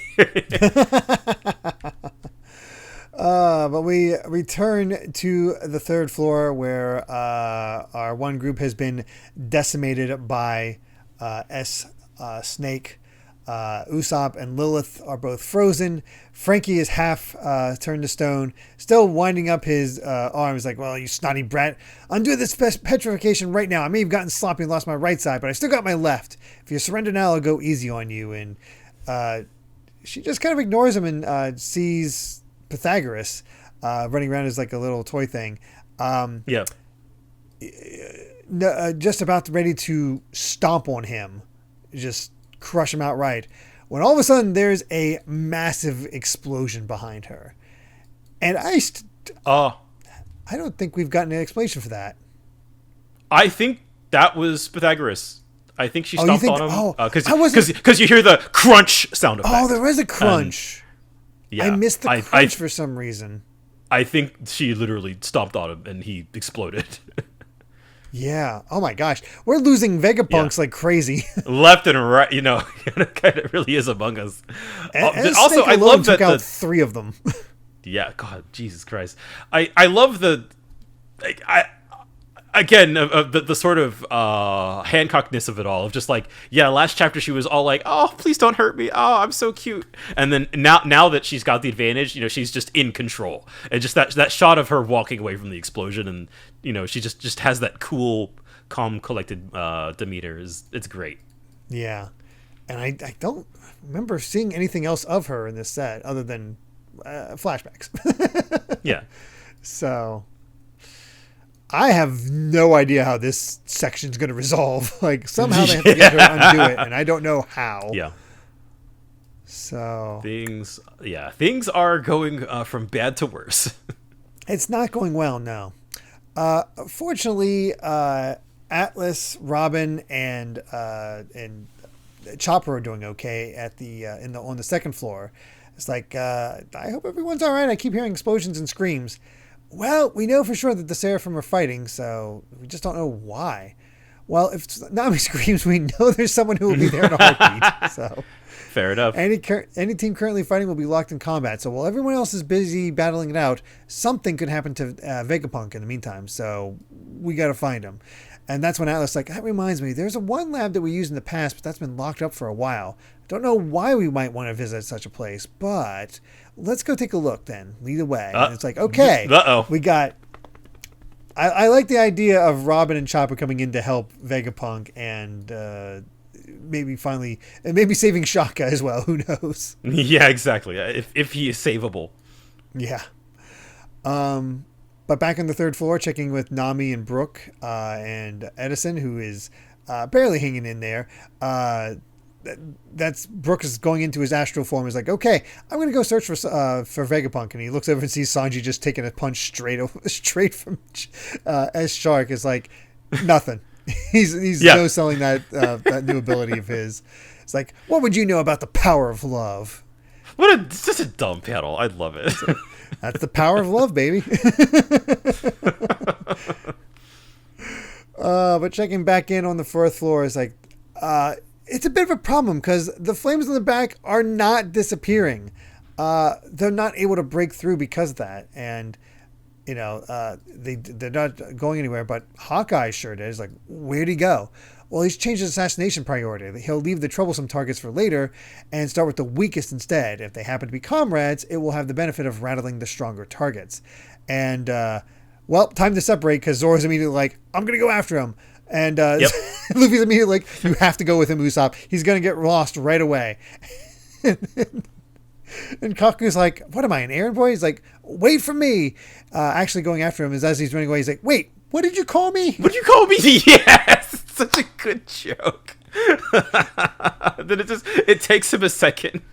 But we return to the third floor where our one group has been decimated by Snake. Usopp and Lilith are both frozen. Frankie is half turned to stone, still winding up his arms like, well, you snotty brat, undo this petrification right now. I may have gotten sloppy and lost my right side, but I still got my left. If you surrender now, I'll go easy on you. And she just kind of ignores him and sees Pythagoras running around as like a little toy thing. Just about ready to stomp on him, just crush him outright, when all of a sudden there's a massive explosion behind her, and I don't think we've gotten an explanation for that. I think that was Pythagoras. I think she stomped on him because you hear the crunch sound effect. Oh, there was a crunch. Yeah, I missed the crunch for some reason. I think she literally stomped on him and he exploded. Yeah. Oh my gosh, we're losing Vegapunks like crazy, left and right. You know, it kind of really is among us. And also, I love that out 3 of them. Yeah. God, Jesus Christ. I love the. Again, the sort of Hancockness of it all, of just like, yeah, last chapter she was all like, oh, please don't hurt me, oh, I'm so cute, and then now that she's got the advantage, you know, she's just in control, and just that shot of her walking away from the explosion, and you know, she just has that cool, calm, collected demeanor. It's great. Yeah, and I don't remember seeing anything else of her in this set other than flashbacks. Yeah, so I have no idea how this section's going to resolve. Like, somehow they have to get her to undo it, and I don't know how. Yeah. So things are going from bad to worse. It's not going well, no. Fortunately, Atlas, Robin, and Chopper are doing okay at on the second floor. It's like, I hope everyone's all right. I keep hearing explosions and screams. Well, we know for sure that the Seraphim are fighting, so we just don't know why. Well, if Nami screams, we know there's someone who will be there in a heartbeat. So fair enough. Any team currently fighting will be locked in combat. So while everyone else is busy battling it out, something could happen to Vegapunk in the meantime. So we got to find him. And that's when Atlas like, that reminds me, there's one lab that we used in the past, but that's been locked up for a while. Don't know why we might want to visit such a place, but let's go take a look then. Lead the way. And it's like, okay, we got... I like the idea of Robin and Chopper coming in to help Vegapunk and maybe finally, and maybe saving Shaka as well. Who knows? Yeah, exactly. If he is savable. Yeah. But back on the third floor, checking with Nami and Brooke and Edison, who is barely hanging in there. That's Brooke is going into his astral form. He's like, okay, I'm going to go search for Vegapunk. And he looks over and sees Sanji just taking a punch straight from S Shark. Is like nothing. He's no selling that new ability of his. It's like, what would you know about the power of love? It's just a dumb panel. I love it. That's the power of love, baby. But checking back in on the fourth floor is like, it's a bit of a problem because the flames in the back are not disappearing. They're not able to break through because of that. And, they're not going anywhere, but Hawkeye sure does. Like, where'd he go? Well, he's changed his assassination priority. He'll leave the troublesome targets for later and start with the weakest instead. If they happen to be comrades, it will have the benefit of rattling the stronger targets. And, time to separate because Zoro's immediately like, I'm going to go after him. And Luffy's immediately like, you have to go with him, Usopp. He's going to get lost right away. And Kaku's like, what am I, an errand boy? He's like, wait for me. Actually going after him is as he's running away, he's like, wait, what did you call me? What did you call me? Yes! Such a good joke. Then it takes him a second.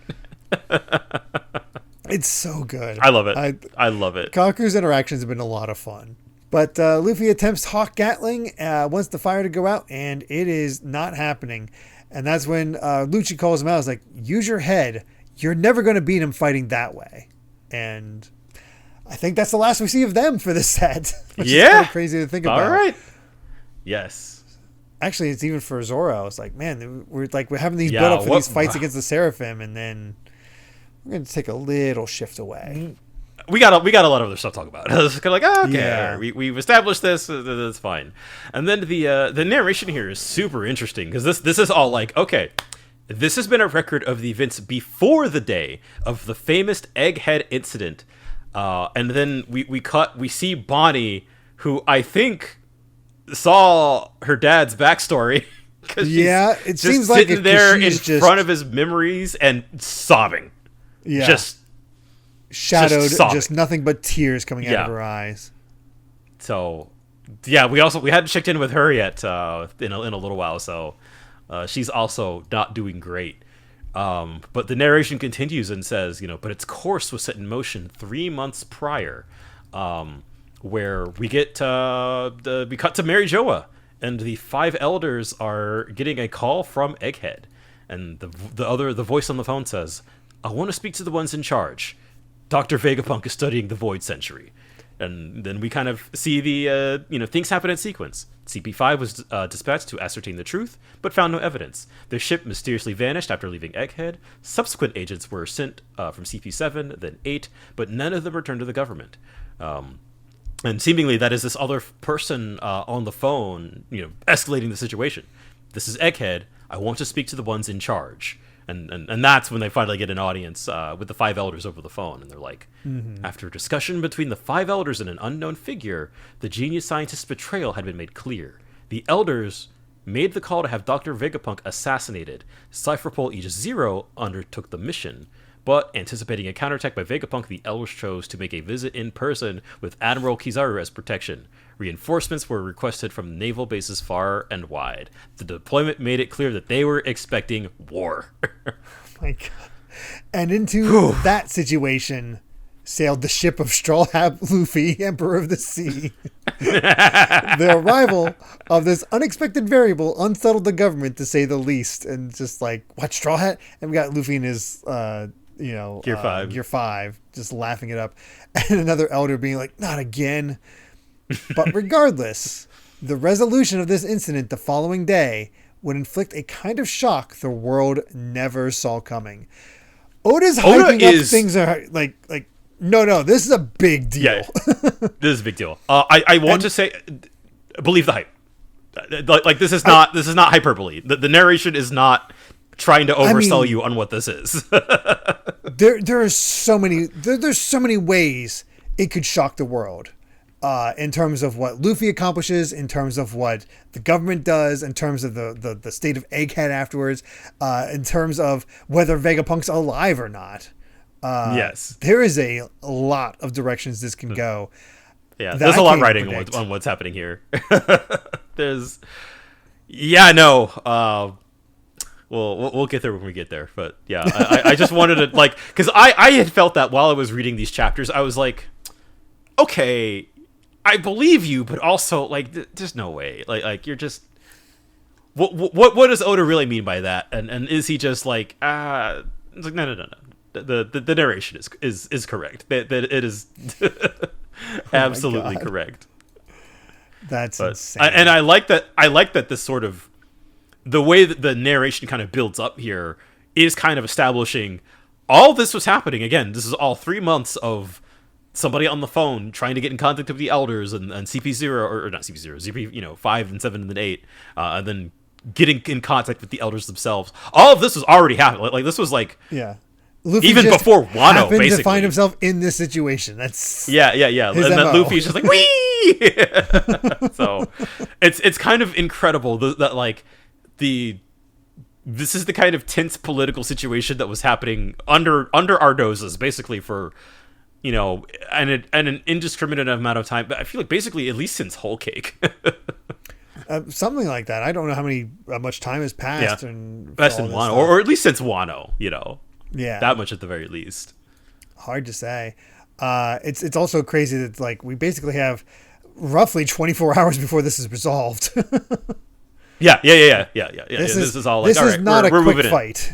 It's so good. I love it. I love it. Kaku's interactions have been a lot of fun. But Luffy attempts Hawk Gatling, wants the fire to go out, and it is not happening. And that's when Lucci calls him out. He's like, use your head. You're never going to beat him fighting that way. And I think that's the last we see of them for this set. Which is kind of crazy to think about. All right. Yes. Actually, it's even for Zoro. It's like, man, we're having these build up for these fights against the Seraphim, and then we're going to take a little shift away. We got a lot of other stuff to talk about. It's kind of like, okay, we've established this. That's fine. And then the narration here is super interesting because this is all like, okay, this has been a record of the events before the day of the famous Egghead incident, and then we see Bonnie, who I think saw her dad's backstory. It seems like sitting there in front of his memories and sobbing. Yeah. Just shadowed, just nothing but tears coming out of her eyes. So, yeah, we hadn't checked in with her yet in a little while, so she's also not doing great. But the narration continues and says, but its course was set in motion 3 months prior, where we get we cut to Mary Joa, and the 5 elders are getting a call from Egghead, and the voice on the phone says, I want to speak to the ones in charge. Dr. Vegapunk is studying the Void Century. And then we kind of see the, things happen in sequence. CP5 was dispatched to ascertain the truth, but found no evidence. Their ship mysteriously vanished after leaving Egghead. Subsequent agents were sent from CP7, then 8, but none of them returned to the government. And seemingly that is this other person on the phone, escalating the situation. This is Egghead. I want to speak to the ones in charge. And that's when they finally get an audience with the 5 elders over the phone. And they're like, After a discussion between the 5 elders and an unknown figure, the genius scientist's betrayal had been made clear. The elders made the call to have Dr. Vegapunk assassinated. Cypherpole Aegis Zero undertook the mission. But, anticipating a counterattack by Vegapunk, the elders chose to make a visit in person with Admiral Kizaru as protection. Reinforcements were requested from naval bases far and wide. The deployment made it clear that they were expecting war. Oh my God. And into that situation sailed the ship of Straw Hat Luffy, Emperor of the Sea. The arrival of this unexpected variable unsettled the government, to say the least. And just like, what, Straw Hat? And we got Luffy in his... Gear 5, just laughing it up. And another elder being like, not again. But regardless, the resolution of this incident the following day would inflict a kind of shock the world never saw coming. Oda's hyping up things are like no, this is a big deal. Yeah, this is a big deal. I want to say, believe the hype. Like this is not hyperbole. The narration is not trying to oversell you on what this is. There's so many ways it could shock the world. in terms of what Luffy accomplishes, in terms of what the government does, in terms of the state of Egghead afterwards, in terms of whether Vegapunk's alive or not. Yes. There is a lot of directions this can go. Yeah, there's a lot writing on what's happening here. There's... Yeah, no. We'll get there when we get there. But yeah, I just wanted to, like... Because I had felt that while I was reading these chapters, I was like, okay, I believe you, but also, like, there's no way. Like you're just... What does Oda really mean by that? And is he just like, it's like, no. The narration is correct. That it is absolutely correct. That's insane. And I like that this sort of, the way that the narration kind of builds up here is kind of establishing all this was happening. Again, this is all 3 months of somebody on the phone trying to get in contact with the elders and CP0, or not CP0, CP 5 and 7 and then 8, and then getting in contact with the elders themselves. All of this was already happening. Like this was like, yeah. Luffy even before Wano, happened basically, to find himself in this situation. That's yeah. And then Luffy's just like, wee. So it's kind of incredible that like this is the kind of tense political situation that was happening under our noses, basically, for and an indiscriminate amount of time. But I feel like basically at least since Whole Cake. Something like that. I don't know how much time has passed. Yeah. And Best in Wano, or at least since Wano. Yeah, that much at the very least. Hard to say. It's also crazy that like we basically have roughly 24 hours before this is resolved. Yeah. This is all like, this is not a quick fight.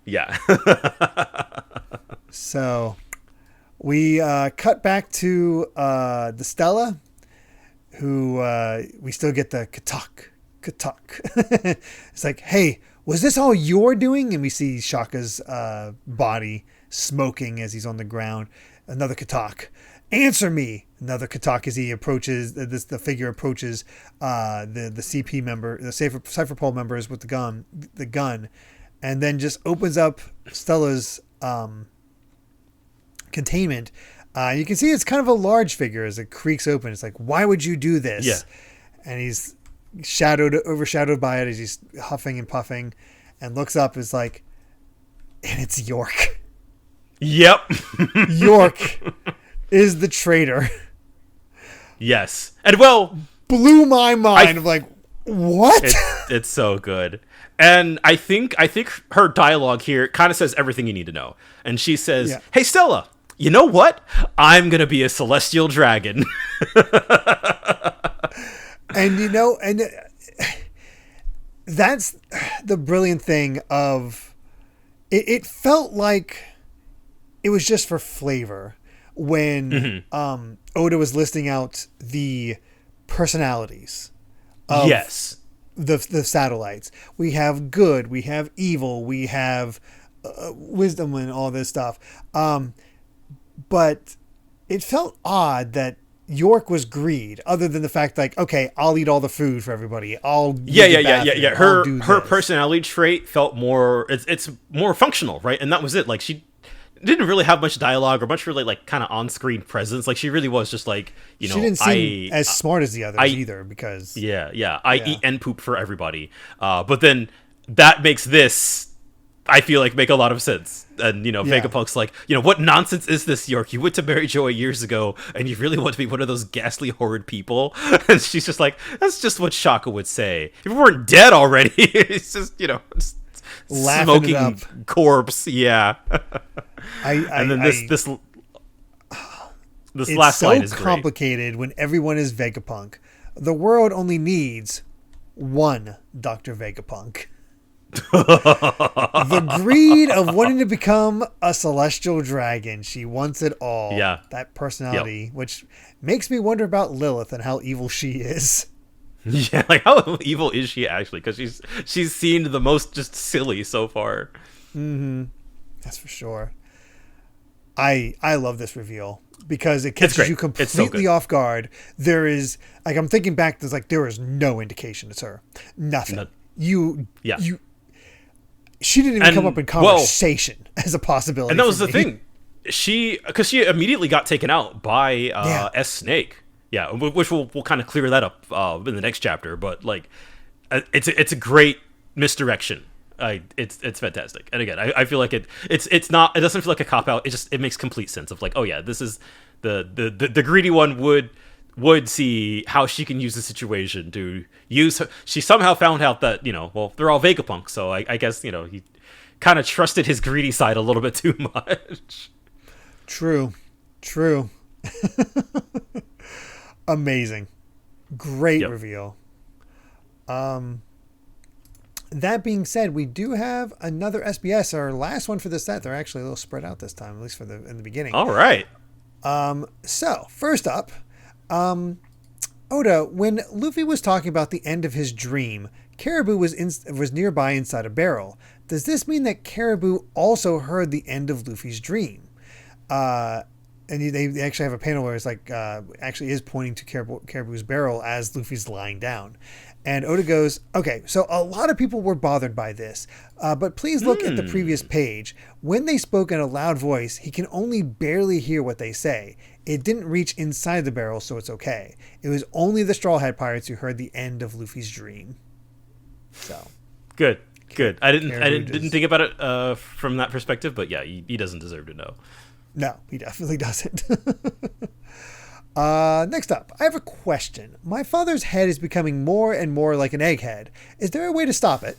Yeah. So we cut back to the Stella, who we still get the katak. It's like, hey, was this all you're doing? And we see Shaka's body smoking as he's on the ground. Another katak. Answer me. Another katak as he approaches, the figure approaches the CP member, the Cypher Pole members with the gun, and then just opens up Stella's containment. You can see it's kind of a large figure as it creaks open. It's like, why would you do this? Yeah. And he's overshadowed by it as he's huffing and puffing, and looks up. Is like, and it's York. Yep. York is the traitor. Yes. And blew my mind. I'm like, what? It's so good. And I think her dialogue here kind of says everything you need to know. And she says, yeah. Hey, Stella, you know what? I'm going to be a celestial dragon. And that's the brilliant thing of it felt like it was just for flavor when Oda was listing out the personalities of the satellites. We have good, we have evil, we have wisdom and all this stuff. But it felt odd that York was greed, other than the fact like, okay, I'll eat all the food for everybody. Yeah. Her personality trait felt more. It's more functional, right? And that was it. Like she didn't really have much dialogue or much really like kind of on-screen presence. Like she really was just like, she didn't seem as smart as the others either, because I eat and poop for everybody. But then that makes this, I feel like, make a lot of sense. And, Vegapunk's like, what nonsense is this, York? You went to Mary Joy years ago, and you really want to be one of those ghastly, horrid people? And she's just like, that's just what Shaka would say. If we weren't dead already, it's just, just smoking corpse. Yeah. And then this last line is so complicated when everyone is Vegapunk. The world only needs one Dr. Vegapunk. The greed of wanting to become a celestial dragon. She wants it all. Yeah. That personality, which makes me wonder about Lilith and how evil she is. Yeah, like how evil is she actually? Because she's seemed the most just silly so far. Mm-hmm. That's for sure. I love this reveal because it catches you completely off guard. There is, like, I'm thinking back, there is no indication it's her. Nothing. She didn't even come up in conversation as a possibility. And that was the thing. Because she immediately got taken out by S. Snake. Yeah, which we'll kind of clear that up in the next chapter. But like, it's a great misdirection. It's fantastic. And again, I feel like it's not, it doesn't feel like a cop out. It makes complete sense of like, oh yeah, this is the greedy one would see how she can use the situation to use her. She somehow found out that, well, they're all Vegapunks, so I guess, he kind of trusted his greedy side a little bit too much. True. Amazing. Great reveal. That being said, we do have another SBS, our last one for this set. They're actually a little spread out this time, at least in the beginning. All right. So first up, Oda, when Luffy was talking about the end of his dream, Caribou was nearby inside a barrel. Does this mean that Caribou also heard the end of Luffy's dream? And they actually have a panel where it's like, actually is pointing to Caribou's barrel as Luffy's lying down. And Oda goes, okay, so a lot of people were bothered by this, but please look at the previous page. When they spoke in a loud voice, he can only barely hear what they say. It didn't reach inside the barrel, so it's okay. It was only the Straw Hat Pirates who heard the end of Luffy's dream. So good. I didn't think about it from that perspective, but yeah, he doesn't deserve to know. No, he definitely doesn't. Next up, I have a question. My father's head is becoming more and more like an egghead. Is there a way to stop it?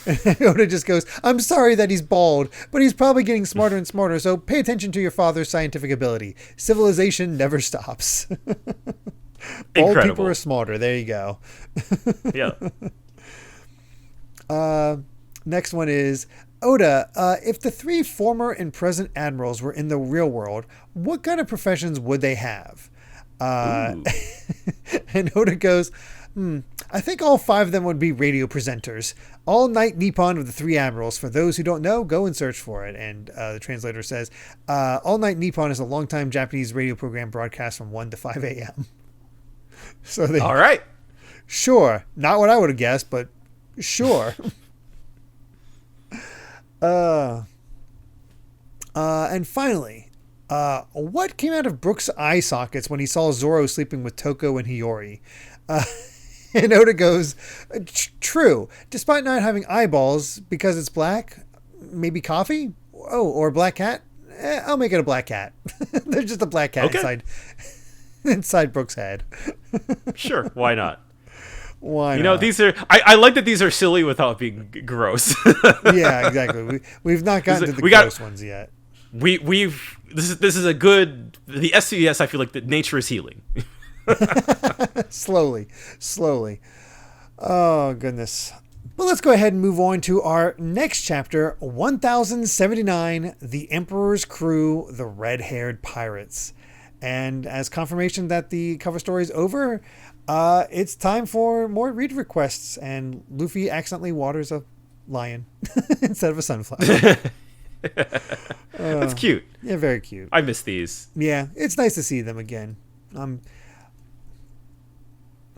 And Oda just goes, I'm sorry that he's bald, but he's probably getting smarter and smarter, so pay attention to your father's scientific ability. Civilization never stops. Bald people are smarter. There you go. Yeah. Next one is, Oda, if the 3 former and present admirals were in the real world, what kind of professions would they have? And Oda goes, I think all 5 of them would be radio presenters. All Night Nippon of the 3 admirals. For those who don't know, go and search for it. And the translator says, All Night Nippon is a longtime Japanese radio program broadcast from 1 to 5 a.m. So all right. Sure. Not what I would have guessed, but sure. And finally, what came out of Brook's eye sockets when he saw Zoro sleeping with Toko and Hiyori? And Oda goes, true. Despite not having eyeballs because it's black, maybe coffee? Oh, or a black cat? I'll make it a black cat. There's just a black cat inside Brook's head. Sure, why not? Why not? These are. I like that these are silly without being gross. Yeah, exactly. We've not gotten to the gross ones yet. This is a good. The SCS. I feel like that nature is healing. Slowly. Oh goodness. But let's go ahead and move on to our next chapter, 1079, The Emperor's Crew, the Red-Haired Pirates. And as confirmation that the cover story is over, it's time for more read requests, and Luffy accidentally waters a lion instead of a sunflower. That's cute. Yeah, very cute. I miss these. Yeah, it's nice to see them again. I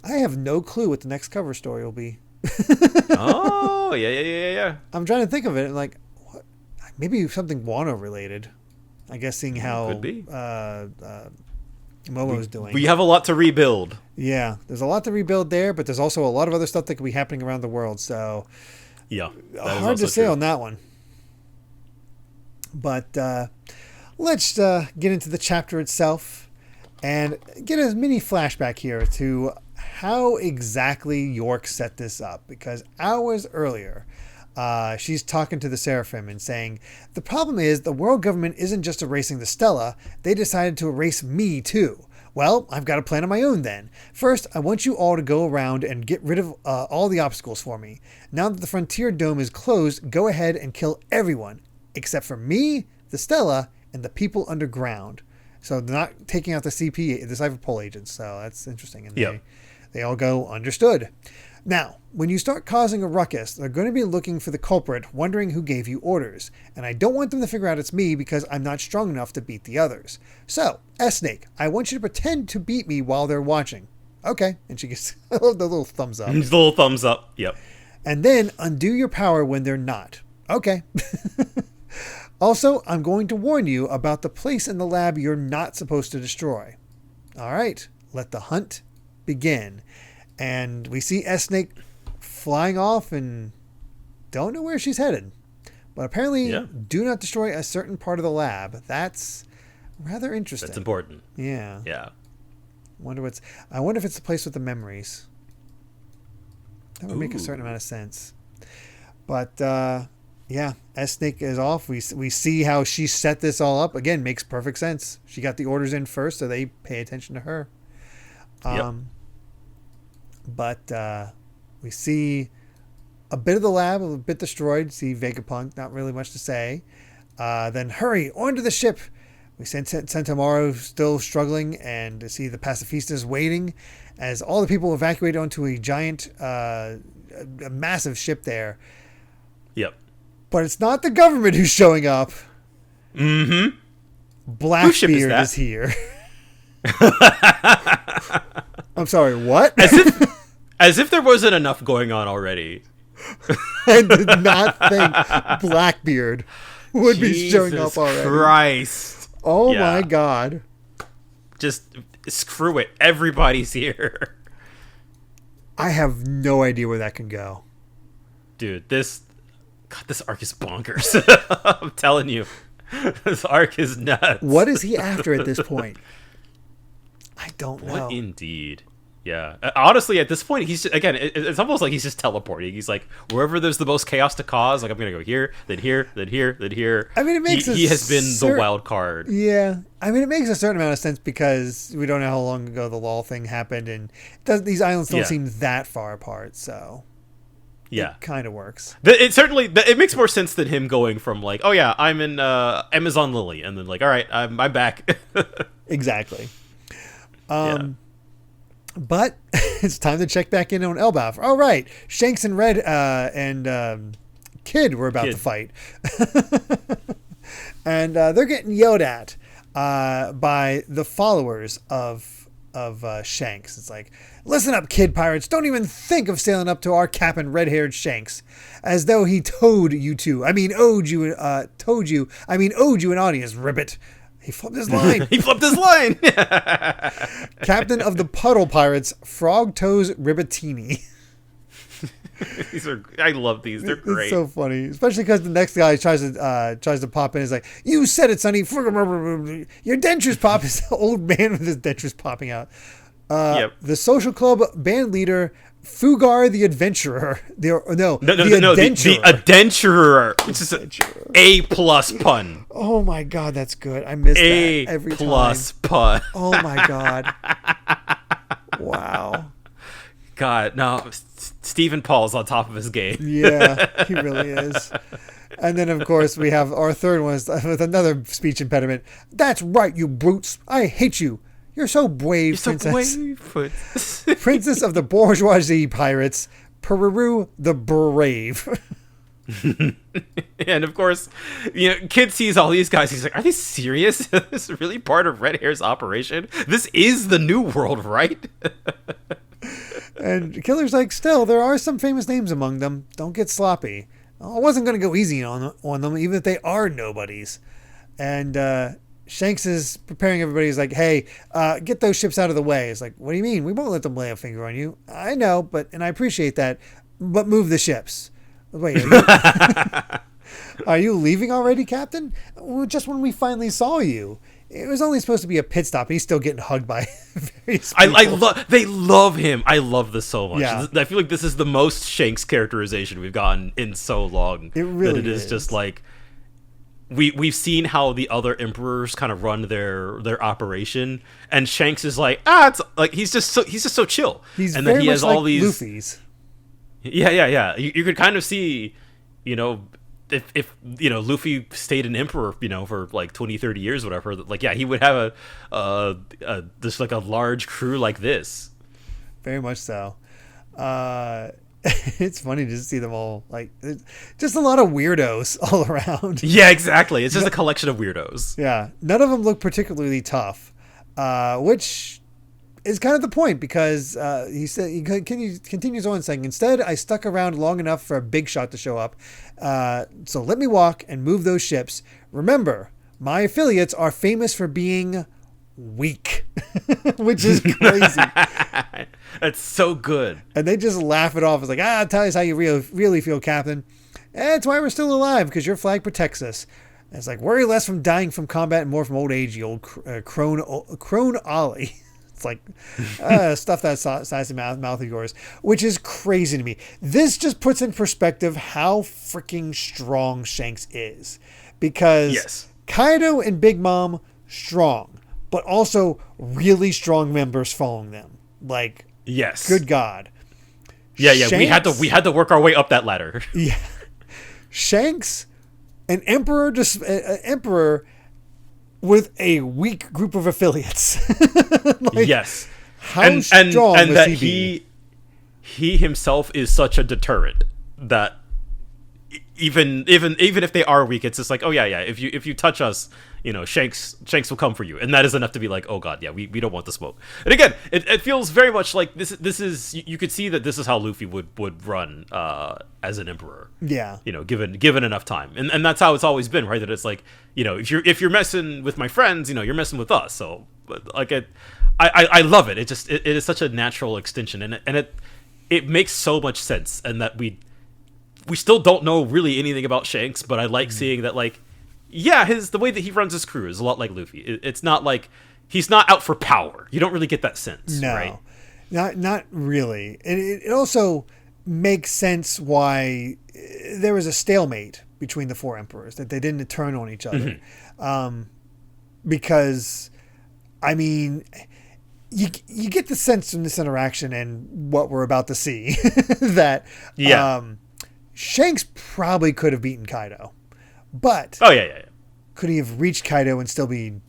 have no clue what the next cover story will be. Oh, yeah. I'm trying to think of it, like, what? Maybe something Wano related. I guess seeing how could be. Momo's doing. We have a lot to rebuild. Yeah, there's a lot to rebuild there, but there's also a lot of other stuff that could be happening around the world. So yeah, hard to say on that one. But let's get into the chapter itself and get a mini flashback here to how exactly York set this up. Because hours earlier, she's talking to the Seraphim and saying, the problem is the world government isn't just erasing the Stella, they decided to erase me too. Well, I've got a plan of my own then. First, I want you all to go around and get rid of all the obstacles for me. Now that the Frontier Dome is closed, go ahead and kill everyone, except for me, the Stella, and the people underground. So they're not taking out the CP, the Cypherpol agents, so that's interesting. And they all go, understood. Now, when you start causing a ruckus, they're going to be looking for the culprit, wondering who gave you orders. And I don't want them to figure out it's me because I'm not strong enough to beat the others. So, S-Snake, I want you to pretend to beat me while they're watching. Okay. And she gets the little thumbs up. The little thumbs up. Yep. And then undo your power when they're not. Okay. Also, I'm going to warn you about the place in the lab you're not supposed to destroy. all right, let the hunt begin. And we see S-Snake flying off and don't know where she's headed. But apparently, do not destroy a certain part of the lab. That's rather interesting. That's important. Yeah. Yeah. I wonder if it's the place with the memories. That would make a certain amount of sense. But yeah, S-Snake is off. We see how she set this all up. Again, makes perfect sense. She got the orders in first, so they pay attention to her. But we see a bit of the lab, a bit destroyed. See Vegapunk, not really much to say. Then hurry, onto the ship. We sent Sentomaru still struggling, and see the pacifistas waiting as all the people evacuate onto a giant, a massive ship there. Yep. But it's not the government who's showing up. Mm-hmm. Blackbeard is here. I'm sorry, what? As if there wasn't enough going on already. I did not think Blackbeard would be showing up already. Christ. Oh my God. Just screw it. Everybody's here. I have no idea where that can go. Dude, this arc is bonkers. I'm telling you. This arc is nuts. What is he after at this point? I don't know. What indeed? Yeah. Honestly, at this point, it's almost like he's just teleporting. He's like, wherever there's the most chaos to cause, like, I'm going to go here, then here, then here, then here. I mean, it makes he has been the wild card. Yeah. I mean, it makes a certain amount of sense because we don't know how long ago the law thing happened, and these islands don't seem that far apart, so... Yeah, it kind of works. It makes more sense than him going from like, oh yeah, I'm in Amazon Lily, and then like, all right, I'm back. Exactly. But it's time to check back in on Elbaf. All right, Shanks and Red and Kid were about to fight, and they're getting yelled at by the followers of Shanks. It's like, listen up, kid pirates. Don't even think of sailing up to our captain, red-haired Shanks. As though he owed you an audience, ribbit. He flipped his line. Captain of the Puddle Pirates, Frog Toes Ribbitini. I love these. They're great. It's so funny, especially because the next guy tries to pop in. He's like, "You said it, Sonny. Your dentures pop." Is the old man with his dentures popping out. The social club band leader, Fugar the Adventurer. The Adventurer. Which is an A+ pun. Oh my God, that's good. I miss that every time. A+ pun. Oh my God. Wow. God, no. Stephen Paul's on top of his game. Yeah, he really is. And then, of course, we have our third one with another speech impediment. That's right, you brutes. I hate you. You're so brave, Princess. Princess of the bourgeoisie pirates, Peru the Brave. And, of course, Kid sees all these guys. He's like, are they serious? This is really part of Red Hair's operation? This is the new world, right? And Killer's like, still, there are some famous names among them. Don't get sloppy. I wasn't going to go easy on them, even if they are nobodies. And Shanks is preparing everybody. He's like, hey, get those ships out of the way. It's like, what do you mean? We won't let them lay a finger on you. I know, and I appreciate that, but move the ships. Wait, are you leaving already, Captain? Well, just when we finally saw you. It was only supposed to be a pit stop, and he's still getting hugged by various people. They love him. I love this so much. Yeah. I feel like this is the most Shanks characterization we've gotten in so long. It really is just like we've seen how the other emperors kind of run their operation, and Shanks is like, it's like he's just so chill. And then he has all these Luffy's. Yeah. You could kind of see, if Luffy stayed an emperor, for like 20, 30 years, whatever, like, yeah, he would have just like a large crew like this. Very much so. It's funny to see them all, like, just a lot of weirdos all around. Yeah, exactly. It's just a collection of weirdos. Yeah. None of them look particularly tough, which is kind of the point, because he continues on saying, instead, I stuck around long enough for a big shot to show up. So let me walk and move those ships. Remember, my affiliates are famous for being weak, which is crazy. That's so good. And they just laugh it off. It's like, tell us how you really feel, Captain. That's why we're still alive, because your flag protects us. And it's like, worry less from dying from combat and more from old age, you old crone Ollie. It's like, stuff that size of mouth of yours, which is crazy to me. This just puts in perspective how freaking strong Shanks is. Because Kaido and Big Mom, strong, but also really strong members following them. Like, good God. Yeah, Shanks, we had to work our way up that ladder. Yeah. Shanks, an emperor with a weak group of affiliates. Like, how strong and was that he himself is such a deterrent that even if they are weak, it's just like, if you touch us, Shanks will come for you, and that is enough to be like, oh god, we don't want the smoke. And again, it feels very much like this is you could see that this is how Luffy would run as an emperor. Yeah, given enough time, and that's how it's always been, right? That it's like, if you're messing with my friends, you're messing with us. So like I love it. It is such a natural extension, and it makes so much sense, and that we still don't know really anything about Shanks, but I like seeing that, like, the way that he runs his crew is a lot like Luffy. It's not like he's not out for power. You don't really get that sense, right? Not really. And it also makes sense why there was a stalemate between the four emperors, that they didn't turn on each other. Because, I mean, you get the sense from this interaction and what we're about to see that Shanks probably could have beaten Kaido, but could he have reached Kaido and still be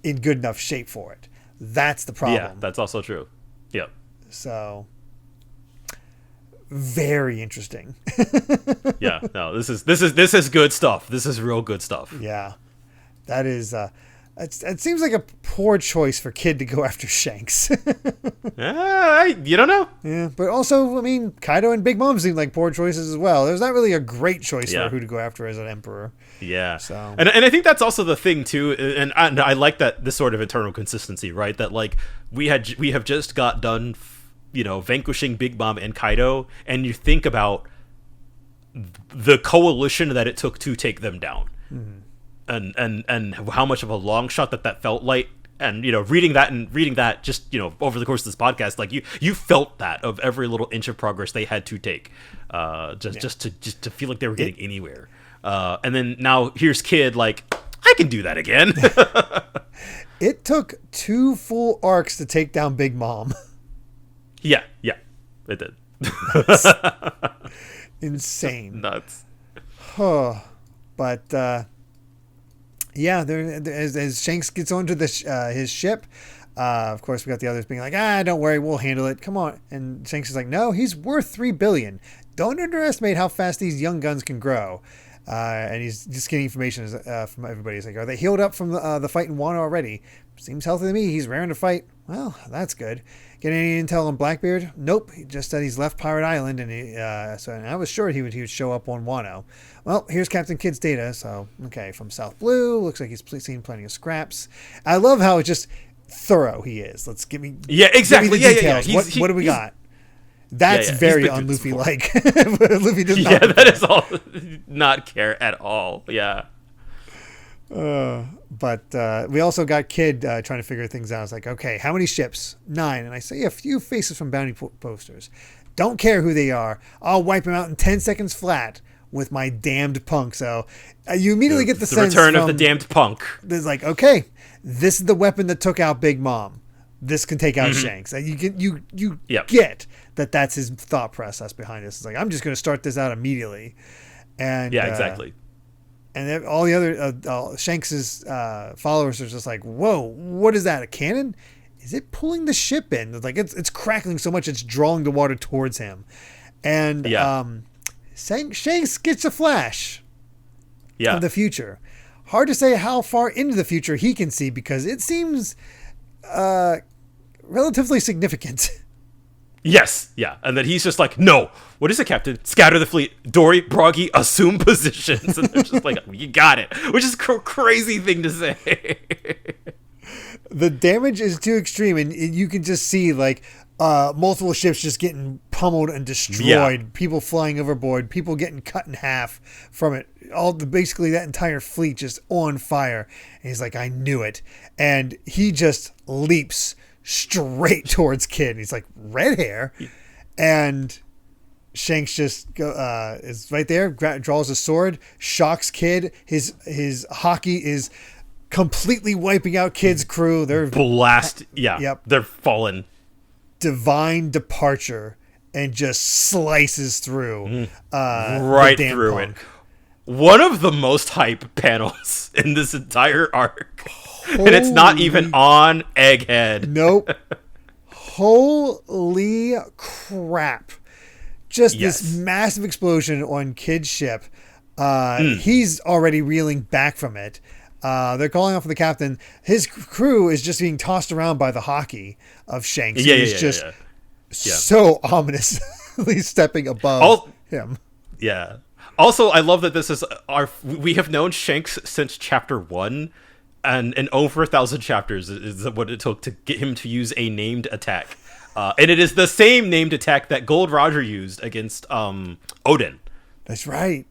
in good enough shape for it? That's the problem. Yeah, that's also true. Yep. So very interesting. This is good stuff. This is real good stuff. Yeah, that is. It seems like a poor choice for Kid to go after Shanks. You don't know. Yeah, but also, I mean, Kaido and Big Mom seem like poor choices as well. There's not really a great choice for who to go after as an emperor. Yeah. So, and I think that's also the thing too, and I like that this sort of internal consistency, right? That like we have just got done, vanquishing Big Mom and Kaido, and you think about the coalition that it took to take them down. Mm-hmm. And how much of a long shot that felt like, and reading that just over the course of this podcast, like you felt that of every little inch of progress they had to take, just to feel like they were getting anywhere. And then now here's Kid, like, I can do that again. It took 2 full arcs to take down Big Mom. Yeah, it did. Insane. Nuts. But. As Shanks gets onto his ship, of course we got the others being like, don't worry, we'll handle it. Come on. And Shanks is like, no, he's worth $3 billion. Don't underestimate how fast these young guns can grow. And he's just getting information from everybody. He's like, are they healed up from the fight in Wano already? Seems healthy to me. He's raring to fight. Well, that's good. Get any intel on Blackbeard? Nope. He just said he's left Pirate Island, and so I was sure he would show up on Wano. Well, here's Captain Kidd's data. So, okay, from South Blue, looks like he's seen plenty of scraps. I love how just thorough he is. Let's give me exactly. Give me the details. What do we got? That's very un-Luffy like. Luffy does not. Yeah, that is all. Not care at all. Yeah. But we also got Kid trying to figure things out. It's like, okay, how many ships? 9. And I say a few faces from bounty posters. Don't care who they are. I'll wipe them out in 10 seconds flat with my damned punk. So you immediately get the sense return of the damned punk. There's like, okay, this is the weapon that took out Big Mom. This can take out Shanks. And you get that that's his thought process behind this. It's like, I'm just going to start this out immediately. And exactly. And then all the other Shanks's followers are just like, "Whoa, what is that? A cannon? Is it pulling the ship in? It's like it's crackling so much it's drawing the water towards him." And Shanks gets a flash of the future. Hard to say how far into the future he can see because it seems relatively significant. Yes, and then he's just like, no, what is it, Captain? Scatter the fleet. Dory, Broggy, assume positions. And they're just like, you got it. Which is a crazy thing to say. The damage is too extreme, and you can just see like multiple ships just getting pummeled and destroyed. People flying overboard. People getting cut in half from it. Basically that entire fleet just on fire. And he's like, I knew it. And he just leaps straight towards Kid. He's like, red hair, and Shanks just is right there, draws a sword, shocks Kid. His hockey is completely wiping out Kid's crew. They're Yep. They're fallen. Divine departure, and just slices through right through punk. It. One of the most hype panels in this entire arc. And it's not even on Egghead. Nope. Holy crap. Just this massive explosion on Kid's ship. He's already reeling back from it. They're calling out for the captain. His crew is just being tossed around by the hockey of Shanks. He's just so ominously stepping above him. Yeah. Also, I love that this is we have known Shanks since chapter 1, and over 1,000 chapters is what it took to get him to use a named attack. And it is the same named attack that Gold Roger used against Odin. That's right.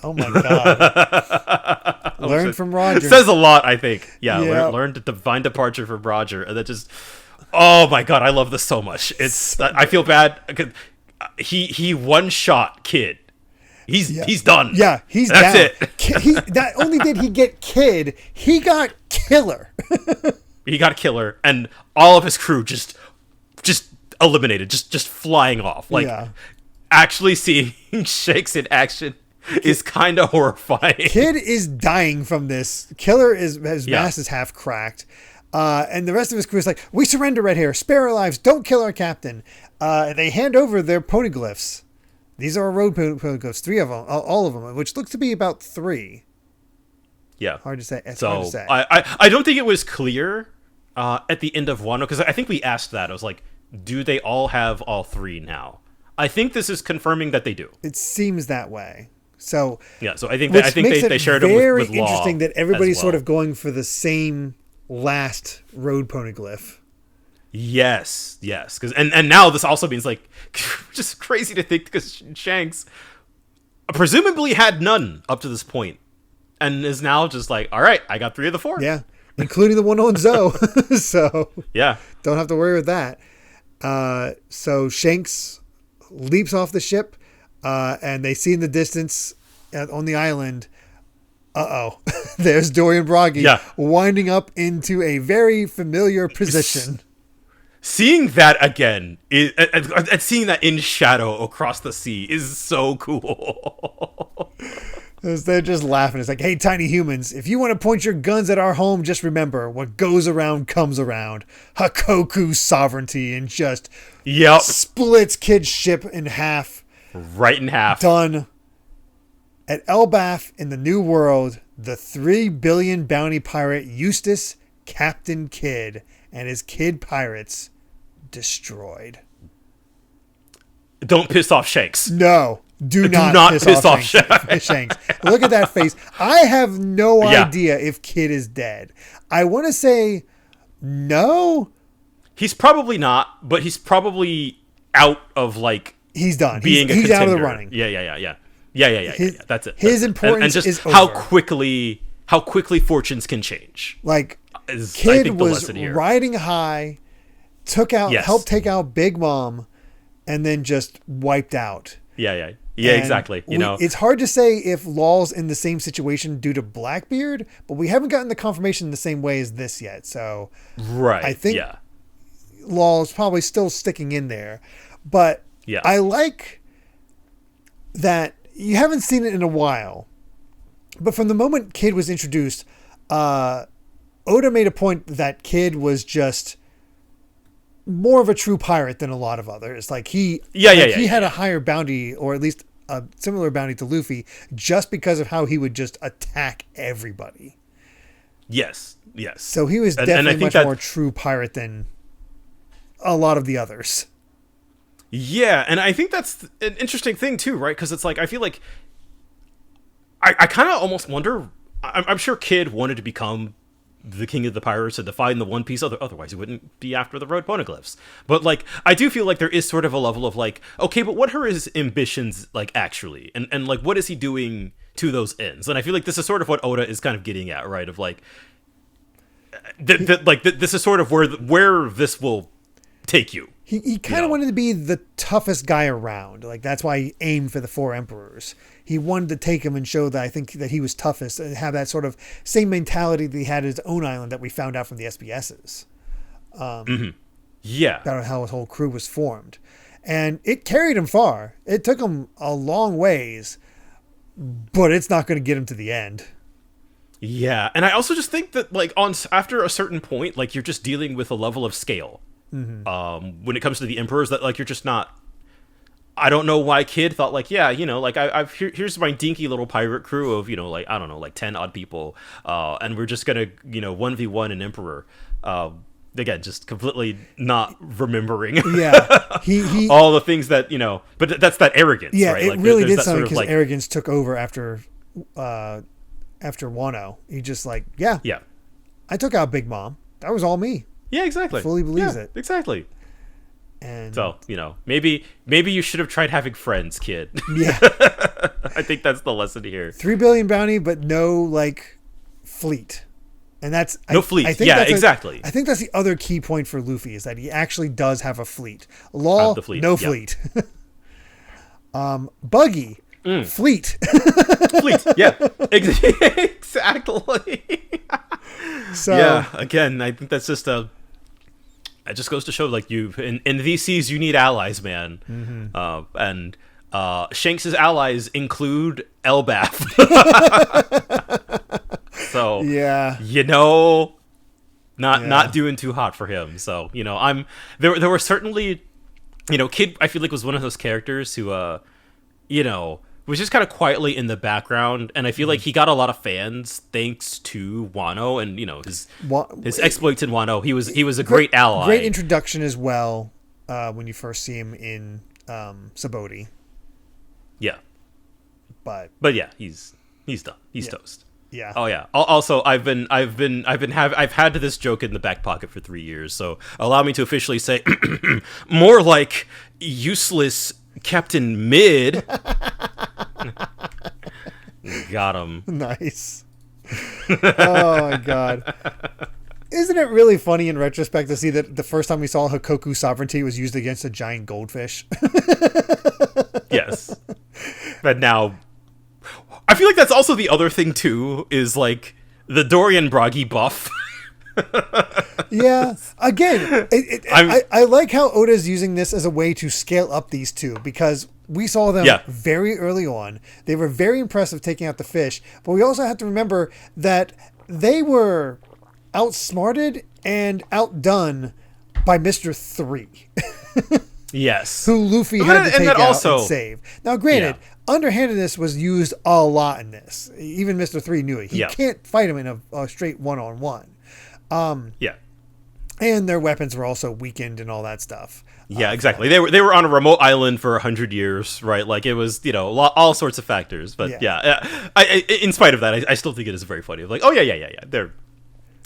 Oh my god. Learn from Roger. It says a lot, I think. Learn the divine departure from Roger. And that just, oh my god, I love this so much. I feel bad. He one-shot Kid. He's done. Yeah, he's That's down. It. Not only did he get Kid, he got Killer. He got Killer, and all of his crew just eliminated, just flying off. Actually seeing Shanks in action is kind of horrifying. Kid is dying from this. Killer his mask is half cracked. And the rest of his crew is like, we surrender, Red Hair. Spare our lives. Don't kill our captain. They hand over their poneglyphs. These are road poneglyphs. 3 of them. All of them, which looks to be about 3. Yeah. Hard to say. Hard to say. I don't think it was clear at the end of Wano, because I think we asked that. I was like, do they all have all 3 now? I think this is confirming that they do. It seems that way. So so I think they shared them with Law. Very interesting that everybody's sort of going for the same last road poneglyph. Yes, because and now this also means like just crazy to think, because Shanks presumably had none up to this point, and is now just like, all right, I got 3 of the 4. Yeah, including the one on Zoe. So yeah, don't have to worry with that. So Shanks leaps off the ship, and they see in the distance on the island, there's Dorian Broggy winding up into a very familiar position. Seeing that again, and seeing that in shadow across the sea is so cool. They're just laughing. It's like, hey, tiny humans, if you want to point your guns at our home, just remember, what goes around comes around. Hakoku's sovereignty, and just splits Kid's ship in half. Right in half. Done. At Elbaf in the New World, the 3 billion bounty pirate Eustace, Captain Kidd, and his Kid pirates destroyed. Don't piss off Shanks. No. Do not piss off Shanks. Look at that face. I have no idea if Kid is dead. I want to say no. He's probably not, but he's probably out of he's done. Being he's a out of the running. Yeah. That's it. His importance and just is how over. How quickly fortunes can change. Kid was riding high, helped take out Big Mom, and then just wiped out. Yeah, exactly. It's hard to say if Law's in the same situation due to Blackbeard, but we haven't gotten the confirmation the same way as this yet. So I think Law's probably still sticking in there. But I like that you haven't seen it in a while. But from the moment Kid was introduced, Oda made a point that Kid was just more of a true pirate than a lot of others. He had a higher bounty, or at least a similar bounty to Luffy, just because of how he would just attack everybody. Yes. So he was definitely much more true pirate than a lot of the others. Yeah, and I think that's an interesting thing too, right? Because it's I feel like I kind of almost wonder. I'm sure Kid wanted to become the king of the pirates and to find the One Piece. Otherwise, he wouldn't be after the road poneglyphs. But like, I do feel like there is sort of a level of like, okay, but what are his ambitions like actually, and like, what is he doing to those ends? And I feel like this is sort of what Oda is kind of getting at, right? Of like, this is sort of where this will take you. He kind of wanted to be the toughest guy around. Like, that's why he aimed for the Four Emperors. He wanted to take him and show that I think that he was toughest and have that sort of same mentality that he had at his own island that we found out from the SBSs. Yeah. About how his whole crew was formed. And it carried him far. It took him a long ways, but it's not going to get him to the end. Yeah. And I also just think that, like, after a certain point, like, you're just dealing with a level of scale. When it comes to the emperors, that like you're just not. I don't know why Kid thought like, yeah, you know, like here's my dinky little pirate crew of, you know, like, I don't know, like 10 odd people, and we're just gonna, you know, 1v1 an emperor. Again, just completely not remembering. Yeah, he all the things that, you know, but that's that arrogance. Yeah, right? it like, really did something because like, arrogance took over after Wano. He just like, yeah, I took out Big Mom. That was all me. Yeah, exactly. Fully believes it. Exactly. And so, you know, maybe you should have tried having friends, Kid. Yeah. I think that's the lesson here. 3 billion bounty, but no like fleet. And that's fleet. I think yeah, that's exactly. I think that's the other key point for Luffy is that he actually does have a fleet. Law, no fleet. Buggy, fleet. Fleet. Yeah. Exactly. So yeah, again, I think that's just it just goes to show, like, you in these seas you need allies, man. And Shanks's allies include Elbaf. So yeah, you know, not doing too hot for him. So, you know, there were certainly, you know, Kid, I feel like, was one of those characters who you know, was just kind of quietly in the background, and I feel like he got a lot of fans thanks to Wano and, you know, his exploits in Wano. He was a great ally. Great introduction as well when you first see him in Sabaody. Yeah. But yeah, he's done. He's toast. Yeah. Oh yeah. Also, I've had this joke in the back pocket for 3 years, so allow me to officially say more like useless Captain Mid. Got him. Nice. Oh my god. Isn't it really funny in retrospect to see that the first time we saw Hakoku sovereignty was used against a giant goldfish? Yes. But now I feel like that's also the other thing too, is like the Dorian Bragi buff. Yeah. Again, I like how Oda's using this as a way to scale up these two, because we saw them very early on. They were very impressive taking out the fish, but we also have to remember that they were outsmarted and outdone by Mr. 3. Yes. Who Luffy had to take out and save. Now, granted, underhandedness was used a lot in this. Even Mr. 3 knew it. He can't fight him in a straight one-on-one. And their weapons were also weakened and all that stuff. Yeah, exactly. They were on a remote island for 100 years, right? Like, it was, you know, all sorts of factors. But I in spite of that, I still think it is very funny. Like, oh yeah.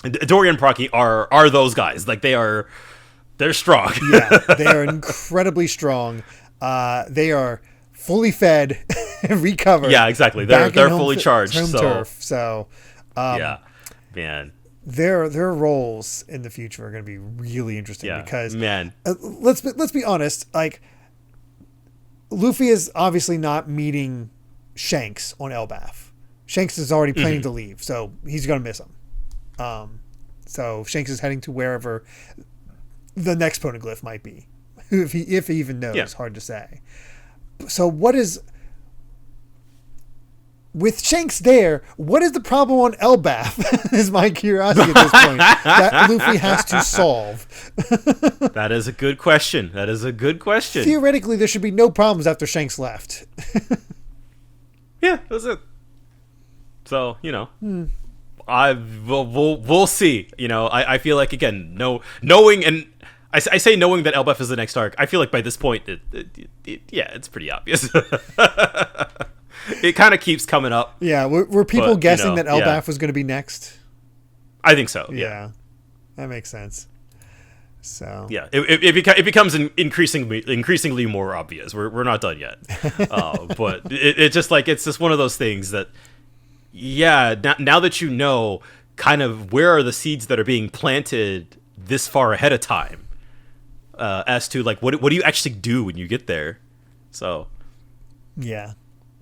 Dorian Bragi are those guys. Like, they're strong. Yeah, they are incredibly strong. They are fully fed, recovered. Yeah, exactly. They're fully charged. Turf. So, yeah, man. Their roles in the future are going to be really interesting because, man, let's be honest. Like, Luffy is obviously not meeting Shanks on Elbaf. Shanks is already planning to leave, so he's going to miss him. So Shanks is heading to wherever the next poneglyph might be, if he even knows. It's hard to say. So what is with Shanks there? What is the problem on Elbaf? Is my curiosity at this point that Luffy has to solve. That is a good question. Theoretically, there should be no problems after Shanks left. Yeah, that's it. So, you know, we'll see. You know, I feel like, again, knowing, and I say knowing that Elbaf is the next arc, I feel like by this point, it's pretty obvious. It kind of keeps coming up. Yeah, were people guessing that Elbaf was going to be next? I think so. Yeah, that makes sense. So yeah, it becomes increasingly more obvious. We're not done yet, but it's just like it's just one of those things that, now that you know kind of where are the seeds that are being planted this far ahead of time, as to like what do you actually do when you get there, so yeah.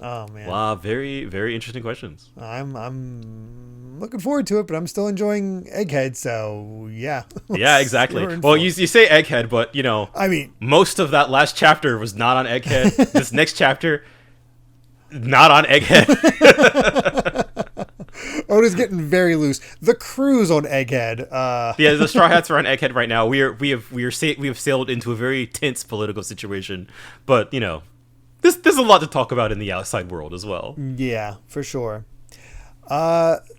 Oh man! Wow, very very interesting questions. I'm looking forward to it, but I'm still enjoying Egghead. So yeah. Yeah, exactly. Well, you say Egghead, but I mean, most of that last chapter was not on Egghead. This next chapter, not on Egghead. Oda's getting very loose. The crew's on Egghead. Yeah, the Straw Hats are on Egghead right now. We have sailed into a very tense political situation, but there's a lot to talk about in the outside world as well. Yeah, for sure.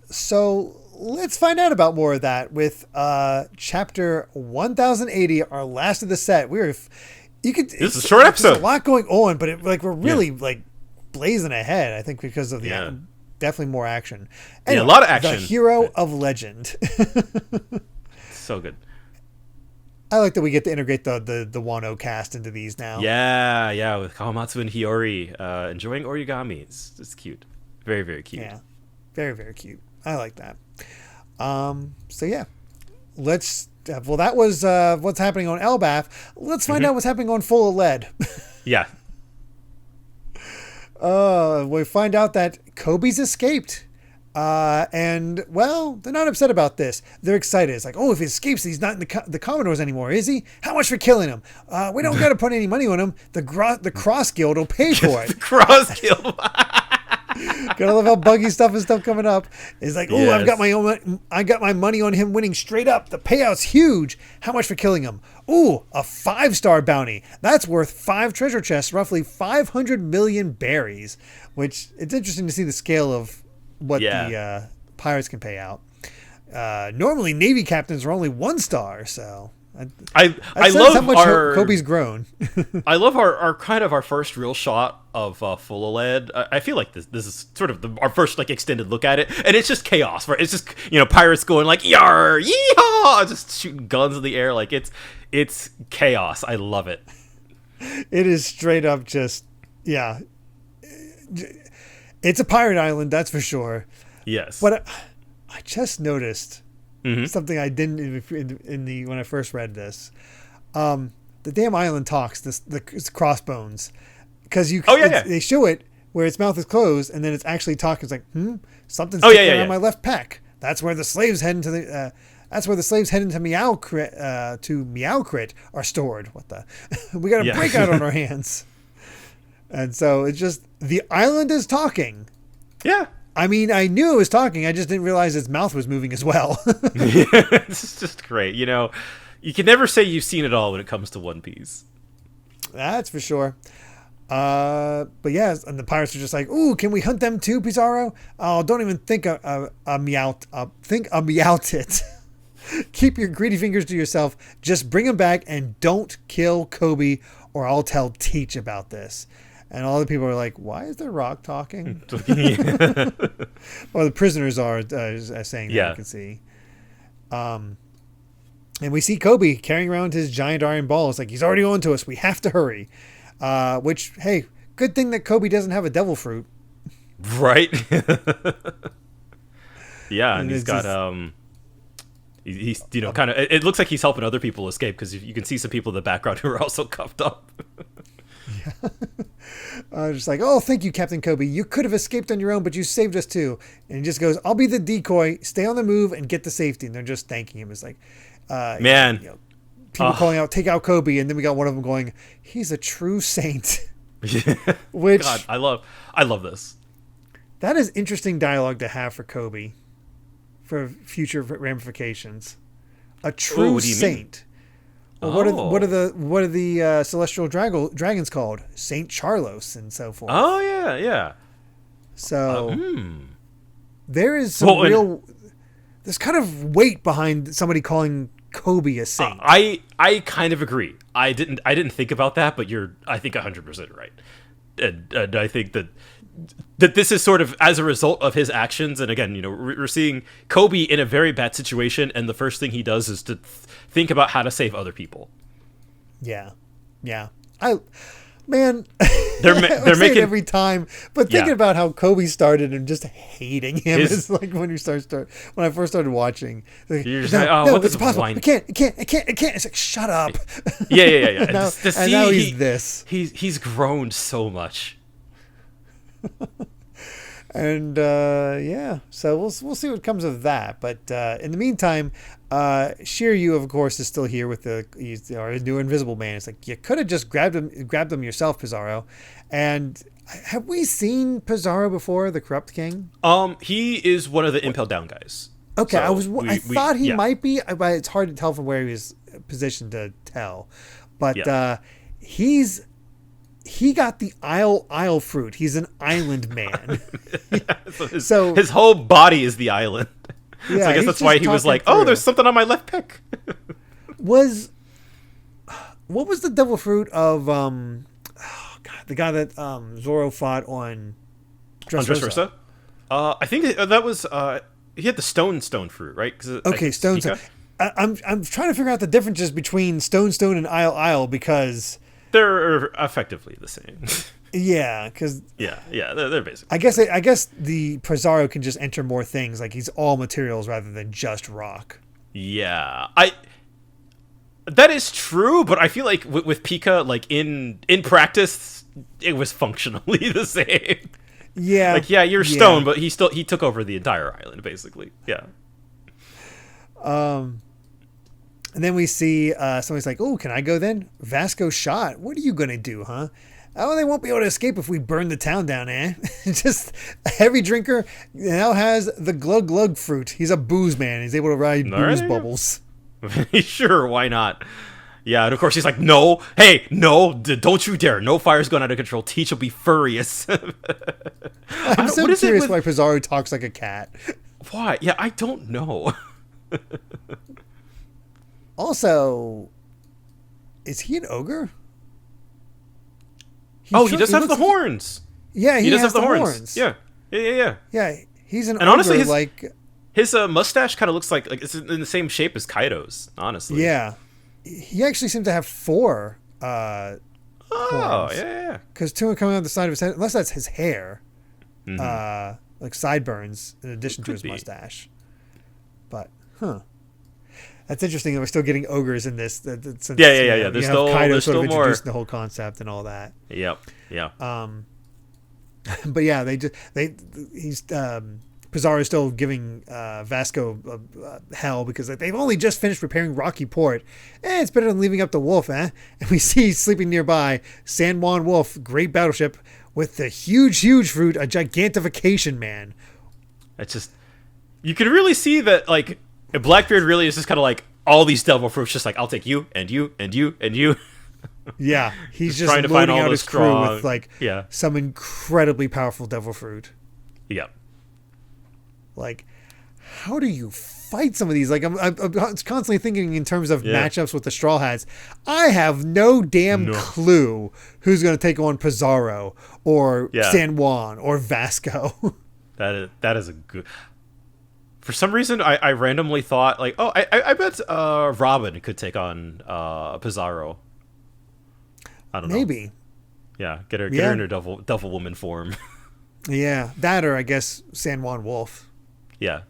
So let's find out about more of that with chapter 1080, our last of the set. This is a short episode. There's a lot going on, but we're really like blazing ahead. I think because of the definitely more action. Anyway, a lot of action. The hero of legend. So good. I like that we get to integrate the Wano cast into these now. Yeah, with Kawamatsu and Hiyori enjoying origami. It's cute. Very, very cute. Yeah, very, very cute. I like that. So yeah, let's. Well, that was what's happening on Elbaf. Let's find out what's happening on Full of Lead. Yeah. We find out that Kobe's escaped. And well, they're not upset about this. They're excited. It's like, oh, if he escapes, he's not in the Commodores anymore, is he? How much for killing him? We don't got to put any money on him. The Cross Guild will pay for it. The Cross Guild. Gotta love how buggy stuff coming up. It's like, oh, yes. I got my money on him winning straight up. The payout's huge. How much for killing him? Ooh, a 5-star bounty. That's worth 5 treasure chests, roughly 500 million berries. Which it's interesting to see the scale of what the pirates can pay out. Normally Navy captains are only 1 star, so I love how much Kobe's grown. I love our kind of our first real shot of Full of Lead. I feel like this is sort of our first like extended look at it, and it's just chaos, right? It's just pirates going like yar yeehaw, just shooting guns in the air, like it's chaos. I love it. It is straight up just it's a pirate island, that's for sure. Yes. But I just noticed something I didn't when I first read this. The damn island talks. It's Crossbones, because they show it where its mouth is closed and then it's actually talking. It's like something's sticking on my left pec. That's where the slaves head into the. That's where the slaves head into Meowcrit are stored. What the? We got a breakout on our hands. And so it's just, the island is talking. Yeah. I mean, I knew it was talking. I just didn't realize its mouth was moving as well. It's just great. You can never say you've seen it all when it comes to One Piece. That's for sure. But yeah, and the pirates are just like, ooh, can we hunt them too, Pizarro? Oh, don't even think a meowt it. Keep your greedy fingers to yourself. Just bring them back and don't kill Kobe, or I'll tell Teach about this. And all the people are like, why is the rock talking? Or the prisoners are saying that, you can see. And we see Kobe carrying around his giant iron ball. It's like, he's already on to us. We have to hurry. Which, hey, good thing that Kobe doesn't have a devil fruit. Right? Yeah, and he's got... He's kind of... It looks like he's helping other people escape, because you can see some people in the background who are also cuffed up. Yeah. Just like, oh, thank you, Captain Kobe. You could have escaped on your own, but you saved us too. And he just goes, I'll be the decoy, stay on the move, and get to safety. And they're just thanking him. It's like, man, people calling out, take out Kobe. And then we got one of them going, he's a true saint. Which, God, I love this. That is interesting dialogue to have for Kobe, for future ramifications. A true saint. Well, what are the celestial dragons called? Saint Charlos and so forth. Oh yeah. So there is some there's kind of weight behind somebody calling Kobe a saint. I kind of agree. I didn't think about that, but I think 100% right. And I think that that this is sort of as a result of his actions. And again, we're seeing Kobe in a very bad situation, and the first thing he does is to think about how to save other people. Yeah. Man, they're making it every time, but thinking about how Kobe started and just hating him is like when I first started watching. Like, you're just no, it's impossible. I can't. It's like, shut up. Yeah. and now he's grown so much. And so we'll see what comes of that. But in the meantime, Shiryu, of course, is still here with his new Invisible Man. It's like, you could have just grabbed him yourself, Pizarro. And have we seen Pizarro before, the Corrupt King? He is one of the Impel Down guys. Okay, so I thought he might be, but it's hard to tell from where he was positioned to tell. But he got the isle fruit. He's an island man. so his whole body is the island. Yeah, so I guess that's why he was like, "Oh, there's something on my left pick." What was the devil fruit of the guy that Zoro fought on Dressrosa? I think that was he had the stone fruit, right? Okay, stone. I'm trying to figure out the differences between stone and isle because they're effectively the same. Yeah, because they're basically. I guess the Pizarro can just enter more things. Like he's all materials rather than just rock. Yeah, that is true, but I feel like with Pika, like in practice, it was functionally the same. Yeah, like you're stone, but he took over the entire island basically. Yeah. And then we see somebody's like, "Oh, can I go then?" Vasco shot. What are you gonna do, huh? Oh, they won't be able to escape if we burn the town down, eh? Just a heavy drinker now has the glug glug fruit. He's a booze man. He's able to ride booze bubbles. Sure, why not? Yeah, and of course he's like, no, hey, no, don't you dare. No fire's going out of control. Teach will be furious. I'm so curious why Pizarro talks like a cat. Why? Yeah, I don't know. Also, is he an ogre? He does have the horns. Yeah, he does have the horns. Yeah, he's an ogre. And honestly, his mustache kind of looks like it's in the same shape as Kaido's. Honestly, yeah, he actually seems to have 4. Horns. Yeah. Because 2 are coming out the side of his head, unless that's his hair, like sideburns in addition to his mustache. But that's interesting that we're still getting ogres in this. Since, yeah. There's still Kaido sort of more introducing the whole concept and all that. Yep. But yeah, Pizarro's still giving Vasco hell because they've only just finished repairing Rocky Port. It's better than leaving up the Wolf, eh? And we see sleeping nearby San Juan Wolf, great battleship with the huge fruit, a gigantification man. It's just you can really see that like. Blackbeard really is just kind of like all these devil fruits, just like I'll take you and you and you and you. Yeah, he's just trying to find out his crew with like some incredibly powerful devil fruit. Yeah. Like, how do you fight some of these? Like, I'm constantly thinking in terms of matchups with the Straw Hats. I have no clue who's going to take on Pizarro or San Juan or Vasco. That is a good. For some reason, I randomly thought, like, I bet Robin could take on Pizarro. I don't know. Maybe. Yeah, get her in her devil woman form. Yeah, that or I guess San Juan Wolf. Yeah.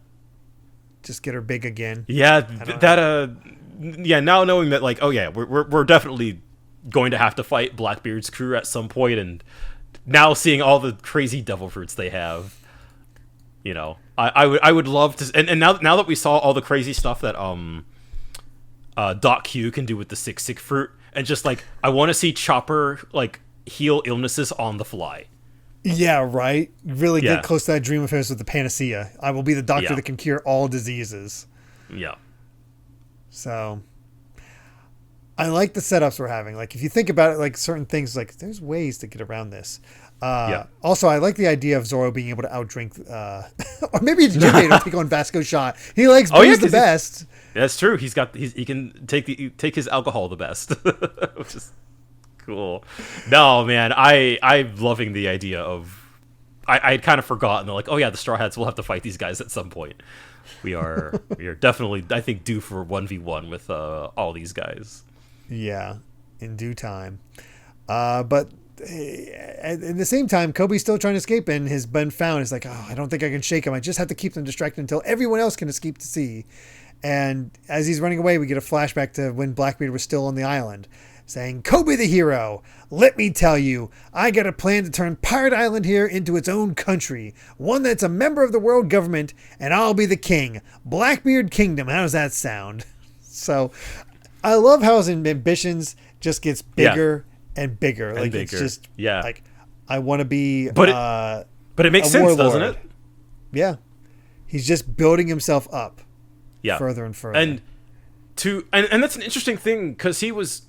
Just get her big again. Yeah, now knowing that, like, we're definitely going to have to fight Blackbeard's crew at some point, and now seeing all the crazy devil fruits they have, I would love to, and now that we saw all the crazy stuff that Doc Q can do with the sick fruit, and just like I want to see Chopper like heal illnesses on the fly. Yeah, right. Really get close to that dream of his with the panacea. I will be the doctor that can cure all diseases. Yeah. So I like the setups we're having. Like if you think about it, like certain things, like there's ways to get around this. Also, I like the idea of Zoro being able to outdrink, or maybe it's Jinbei to take on Vasco's shot. He likes booze the best. That's true. He can take his alcohol the best, which is cool. No, man, I'm loving the idea of I had kind of forgotten. They're like, oh yeah, the Straw Hats will have to fight these guys at some point. We are definitely, I think, due for 1v1 with all these guys. Yeah, in due time. But at the same time, Kobe's still trying to escape and has been found. It's like, oh, I don't think I can shake him. I just have to keep them distracted until everyone else can escape to sea. And as he's running away, we get a flashback to when Blackbeard was still on the island, saying, Kobe the hero, let me tell you, I got a plan to turn Pirate Island here into its own country, one that's a member of the world government, and I'll be the king. Blackbeard Kingdom. How does that sound? So I love how his ambitions just gets bigger and bigger. And like bigger. It's just yeah. like, I want to be but it makes sense, doesn't it? Yeah. He's just building himself up. Yeah. Further and further. And that's an interesting thing, because he was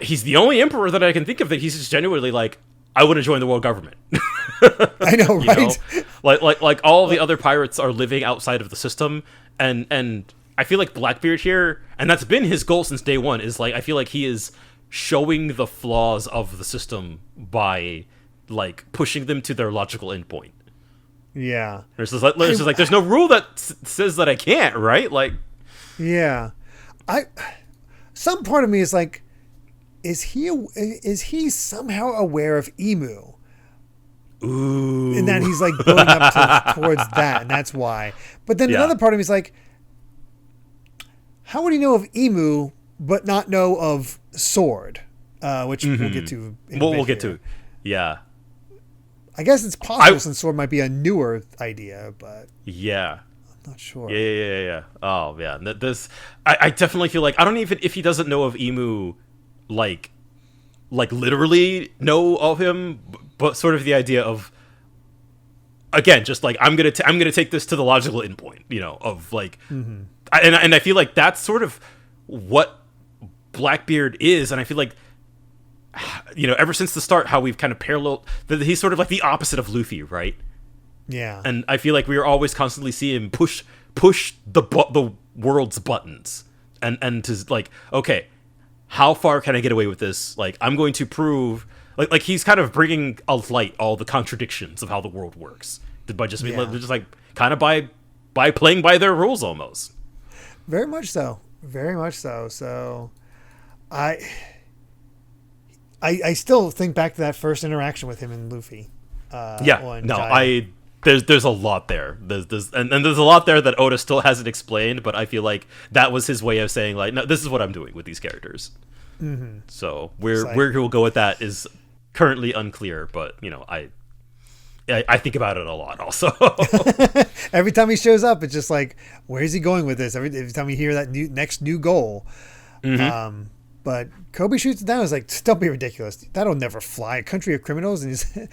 he's the only emperor that I can think of that he's just genuinely like, I want to join the world government. I know, right? Like all the other pirates are living outside of the system, and I feel like Blackbeard here, and that's been his goal since day one, is like, I feel like he is showing the flaws of the system by like pushing them to their logical endpoint. Yeah. There's no rule that says that I can't, right? Like, yeah. Some part of me is like, is he somehow aware of Emu? Ooh. And that he's like building up towards that, and that's why. But then another part of me is like, how would he know of Emu but not know of Sword? Which we'll get to. We'll get to. Yeah. I guess it's possible since Sword might be a newer idea, but yeah, I'm not sure. Yeah. Oh yeah, I definitely feel like, I don't even, if he doesn't know of Emu, like literally know of him, but sort of the idea of, again, just like, I'm gonna take this to the logical endpoint, of like, and I feel like that's sort of what Blackbeard is, and I feel like, ever since the start, how we've kind of paralleled that he's sort of like the opposite of Luffy, right? Yeah. And I feel like we are always constantly seeing him push the world's buttons, and to like, okay, how far can I get away with this? Like, I'm going to prove, like he's kind of bringing a light all the contradictions of how the world works by just like kind of by playing by their rules almost. Very much so. So, I still think back to that first interaction with him and Luffy. There's a lot there. There's a lot there that Oda still hasn't explained, but I feel like that was his way of saying, like, no, this is what I'm doing with these characters. Mm-hmm. So where he'll go with that is currently unclear, but I think about it a lot also. Every time he shows up, it's just like, where is he going with this? Every time you hear that next new goal. Mm-hmm. But Kobe shoots it down. It's like, don't be ridiculous. That'll never fly. A country of criminals. And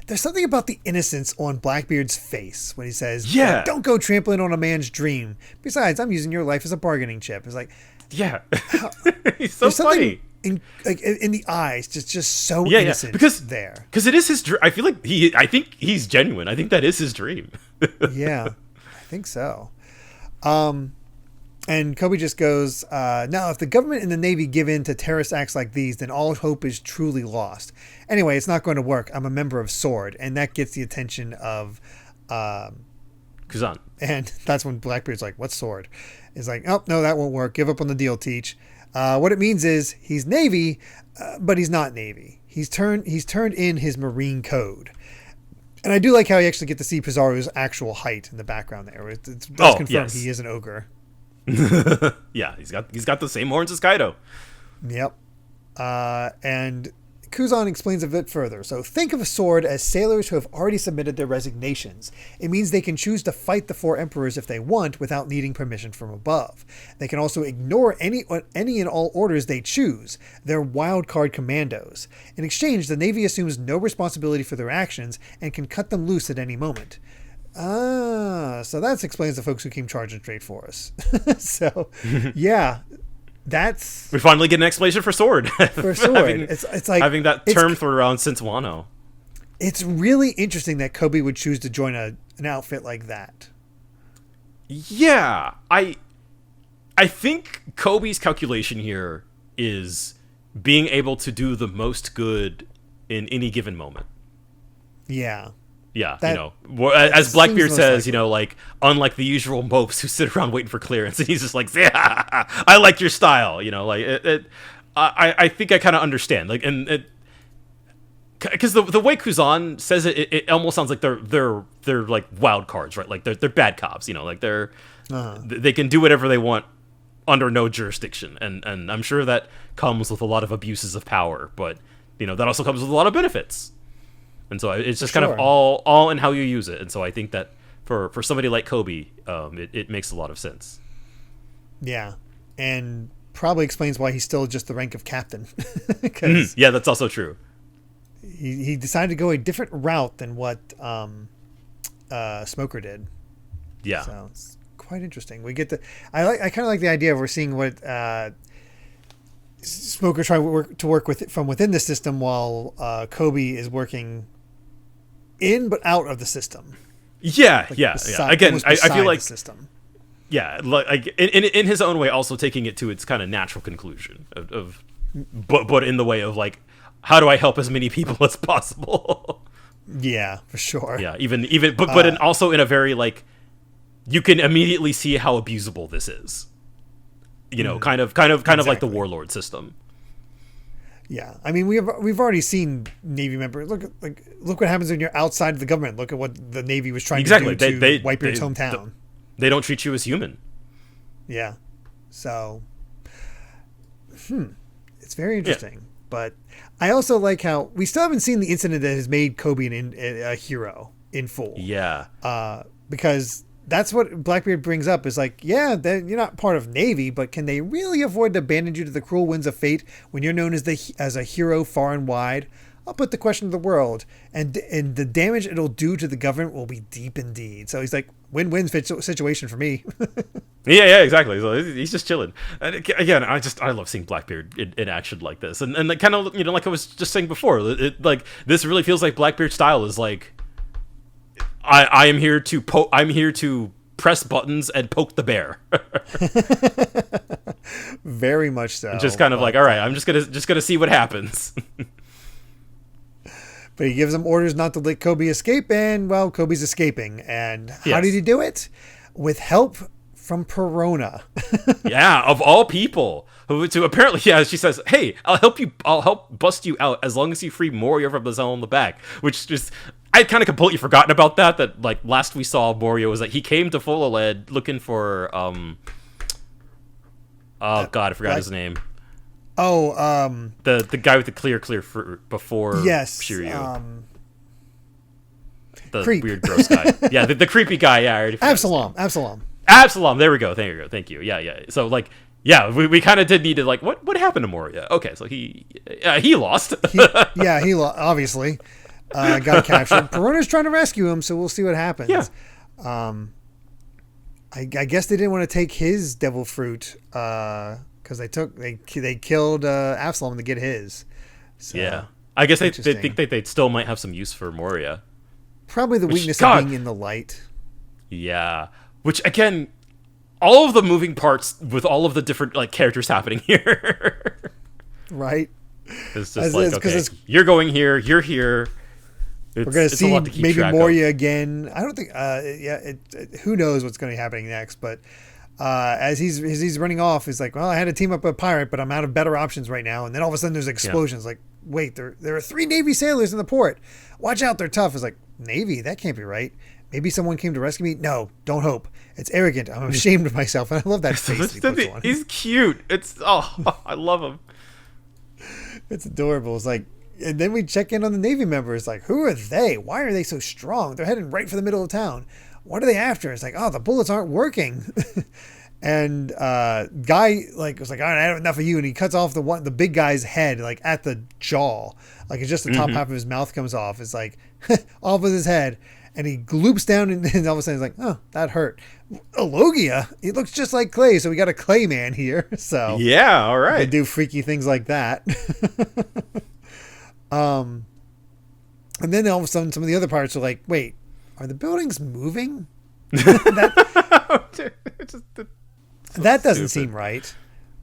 there's something about the innocence on Blackbeard's face when he says, yeah, don't go trampling on a man's dream. Besides, I'm using your life as a bargaining chip. It's like, yeah, he's so funny. In the eyes, just so innocent. Because it is his dream. I feel like I think he's genuine. I think that is his dream. Yeah, I think so. And Kobe just goes, now, if the government and the Navy give in to terrorist acts like these, then all hope is truly lost. Anyway, it's not going to work. I'm a member of Sword, and that gets the attention of Kuzan. And that's when Blackbeard's like, what's Sword? It's like, oh, no, that won't work. Give up on the deal, Teach. What it means is he's Navy, but he's not Navy. He's turned in his Marine code. And I do like how you actually get to see Pizarro's actual height in the background there. It does confirm he is an ogre. Yeah, he's got the same horns as Kaido. Yep. And Kuzan explains a bit further. So think of a Sword as sailors who have already submitted their resignations. It means they can choose to fight the four emperors if they want without needing permission from above. They can also ignore any and all orders they choose. They're wildcard commandos. In exchange, the Navy assumes no responsibility for their actions and can cut them loose at any moment. So that explains the folks who came charging straight for us. So, yeah. We finally get an explanation for Sword. For Sword. It's like having that term thrown around since Wano. It's really interesting that Kobe would choose to join an outfit like that. Yeah. I think Kobe's calculation here is being able to do the most good in any given moment. Yeah. Yeah, as Blackbeard says, like, unlike the usual mopes who sit around waiting for clearance, and he's just like, yeah, I like your style, like I think I kind of understand, like, and it, because the way Kuzan says it almost sounds like they're like wild cards, right? Like they're bad cops, like they can do whatever they want under no jurisdiction, and I'm sure that comes with a lot of abuses of power, but that also comes with a lot of benefits. And so it's just kind of all in how you use it. And so I think that for somebody like Kobe, it makes a lot of sense. Yeah. And probably explains why he's still just the rank of captain. Yeah, that's also true. He decided to go a different route than what Smoker did. Yeah. So it's quite interesting. We get I kind of like the idea of we're seeing what Smoker trying to work with from within the system while Kobe is working in but out of the system. Yeah. Again, I feel like the system. Yeah, like in his own way, also taking it to its kind of natural conclusion but in the way of like, how do I help as many people as possible? Yeah, for sure. Yeah, but also in a very like, you can immediately see how abusable this is. Kind of exactly. Like the warlord system. Yeah, I mean we've already seen Navy members. Look what happens when you're outside of the government. Look at what the Navy was trying to do to wipe your hometown. They don't treat you as human. Yeah, so it's very interesting. Yeah. But I also like how we still haven't seen the incident that has made Kobe a hero in full. Yeah, because that's what Blackbeard brings up is like, yeah, you're not part of Navy, but can they really afford to abandon you to the cruel winds of fate when you're known as a hero far and wide? I'll put the question to the world, and the damage it'll do to the government will be deep indeed. So he's like, win-win situation for me. yeah, exactly. So he's just chilling. And again, I love seeing Blackbeard in action like this, and kind of like I was just saying before, like this really feels like Blackbeard's style is like, I am here to I'm here to press buttons and poke the bear. Very much so. Just kind of like, all right, I'm just gonna see what happens. But he gives them orders not to let Kobe escape, and well, Kobe's escaping. And how did he do it? With help from Perona. Yeah, of all people. To apparently, yeah, she says, "Hey, I'll help bust you out as long as you free Moria from the cell in the back." Which just, I'd kind of completely forgotten about that. That like last we saw Moria was that he came to Fololed looking for oh god, I forgot his name. Oh, the guy with the clear before Shiryu. The Creep. weird gross guy. Yeah, the creepy guy. Yeah, I already forgot Absalom. There we go. Thank you. Yeah. So like, yeah, we kind of did need to like, what happened to Moria? Okay, so he lost. he lost. Obviously, got captured. Perona's trying to rescue him, so we'll see what happens. Yeah. I guess they didn't want to take his devil fruit. Because they killed Absalom to get his. So, yeah, I guess they think that they still might have some use for Moria. Probably the weakness of being in the light. Yeah, which again, all of the moving parts with all of the different like characters happening here. Right. It's just okay, you're going here, you're here. We're going to see maybe Moria again. I don't think. Who knows what's going to be happening next, but. As he's running off, he's like, well, I had to team up with a pirate, but I'm out of better options right now. And then all of a sudden there's explosions. Like, wait, there are 3 Navy sailors in the port. Watch out, they're tough. It's like, Navy? That can't be right. Maybe someone came to rescue me? No, don't hope. It's arrogant. I'm ashamed of myself. And I love that face that he puts on. He's cute. I love him. It's adorable. It's like, and then we check in on the Navy members. Like, who are they? Why are they so strong? They're heading right for the middle of town. What are they after? It's like, oh, the bullets aren't working. And guy was like, all right, I have enough of you, and he cuts off the big guy's head like at the jaw, like it's just the top half of his mouth comes off. It's like off with his head, and he gloops down, and all of a sudden he's like, oh, that hurt. Logia, he looks just like Clay, so we got a Clay man here. So yeah, all right, they do freaky things like that. And then all of a sudden, some of the other pirates are like, wait. Are the buildings moving? That doesn't seem right.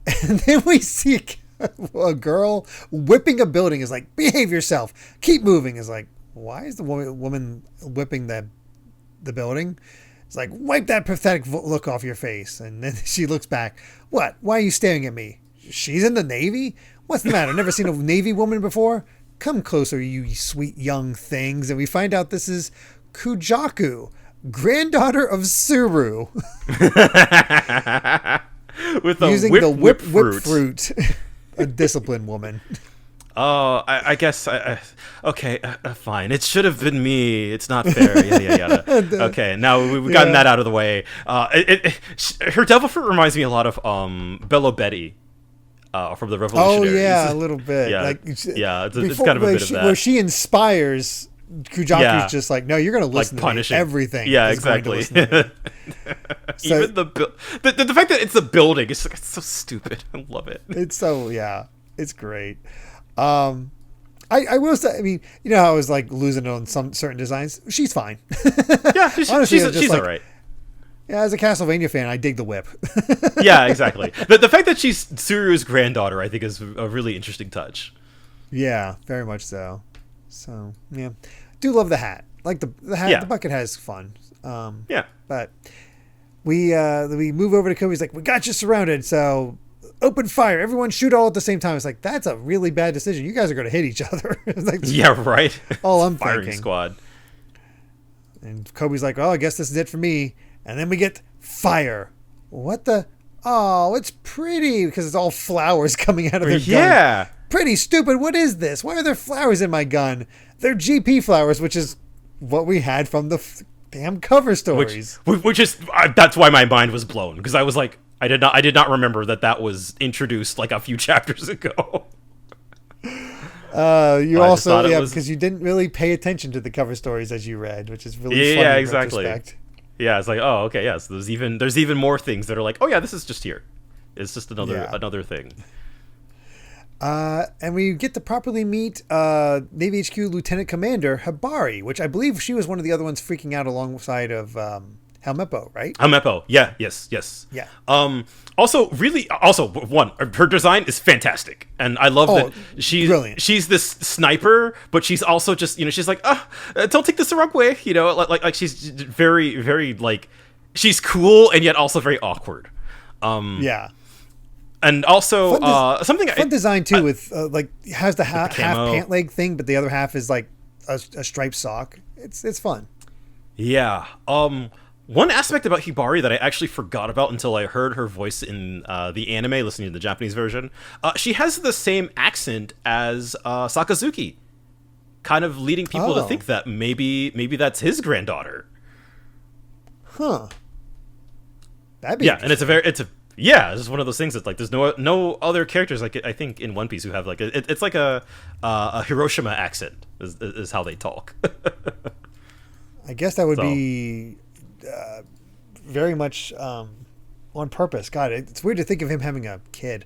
And then we see a girl whipping a building. Is like, behave yourself. Keep moving. Is like, why is the woman whipping the building? It's like, wipe that pathetic look off your face. And then she looks back. What? Why are you staring at me? She's in the Navy? What's the matter? Never seen a Navy woman before? Come closer, you sweet young things. And we find out this is Kujaku, granddaughter of Suru. With a using the whip fruit. A disciplined woman. Oh, I guess. Okay, fine. It should have been me. It's not fair. Yada, yada, yada. Okay, now we've gotten that out of the way. Her devil fruit reminds me a lot of Bello Betty from the Revolutionaries. Oh, yeah, a little bit. Yeah, like, it's kind of a bit of that. Where she inspires, Kujaku's just like, no, you're going to listen to me. Everything. Yeah, exactly. Even the fact that it's a building, it's so stupid. I love it. It's it's great. I will say, I mean, you know how I was like losing it on some certain designs? She's fine. Yeah, honestly, she's like, all right. Yeah, as a Castlevania fan, I dig the whip. Yeah, exactly. The fact that she's Tsuru's granddaughter, I think, is a really interesting touch. Yeah, very much so. So, yeah. Do love the hat. Like the hat, the bucket has fun. Yeah. But we move over to Kobe's like, we got you surrounded, so open fire. Everyone shoot all at the same time. It's like, that's a really bad decision. You guys are going to hit each other. Like, yeah, right. All I'm firing thinking. Squad. And Kobe's like, oh, I guess this is it for me. And then we get fire. What the? Oh, it's pretty because it's all flowers coming out of their gun. Yeah. Pretty stupid. What is this? Why are there flowers in my gun? They're GP flowers, which is what we had from the damn cover stories. Which is that's why my mind was blown, because I was like, I did not remember that was introduced like a few chapters ago. You also because you didn't really pay attention to the cover stories as you read, which is really funny. Yeah, exactly. In retrospect. Yeah, it's like, oh, okay, yes. There's even more things that are like, oh yeah, this is just here. It's just another thing. And we get to properly meet Navy HQ Lieutenant Commander Hibari, which I believe she was one of the other ones freaking out alongside of Helmeppo, right? Helmeppo, yeah, yes. Yeah. Also, her design is fantastic, and I love that she's this sniper, but she's also just, she's like, don't take this the wrong way, like she's very, very, like, she's cool and yet also very awkward. Yeah. And also fun design too, with like has the half pant leg thing, but the other half is like a striped sock. It's fun. Yeah. One aspect about Hibari that I actually forgot about until I heard her voice in the anime, listening to the Japanese version, she has the same accent as Sakazuki, kind of leading people to think that maybe that's his granddaughter. Huh. That'd be and it's just one of those things that's like there's no other characters like I think in One Piece who have like it's like a Hiroshima accent is how they talk. I guess that would be very much on purpose. God, it's weird to think of him having a kid.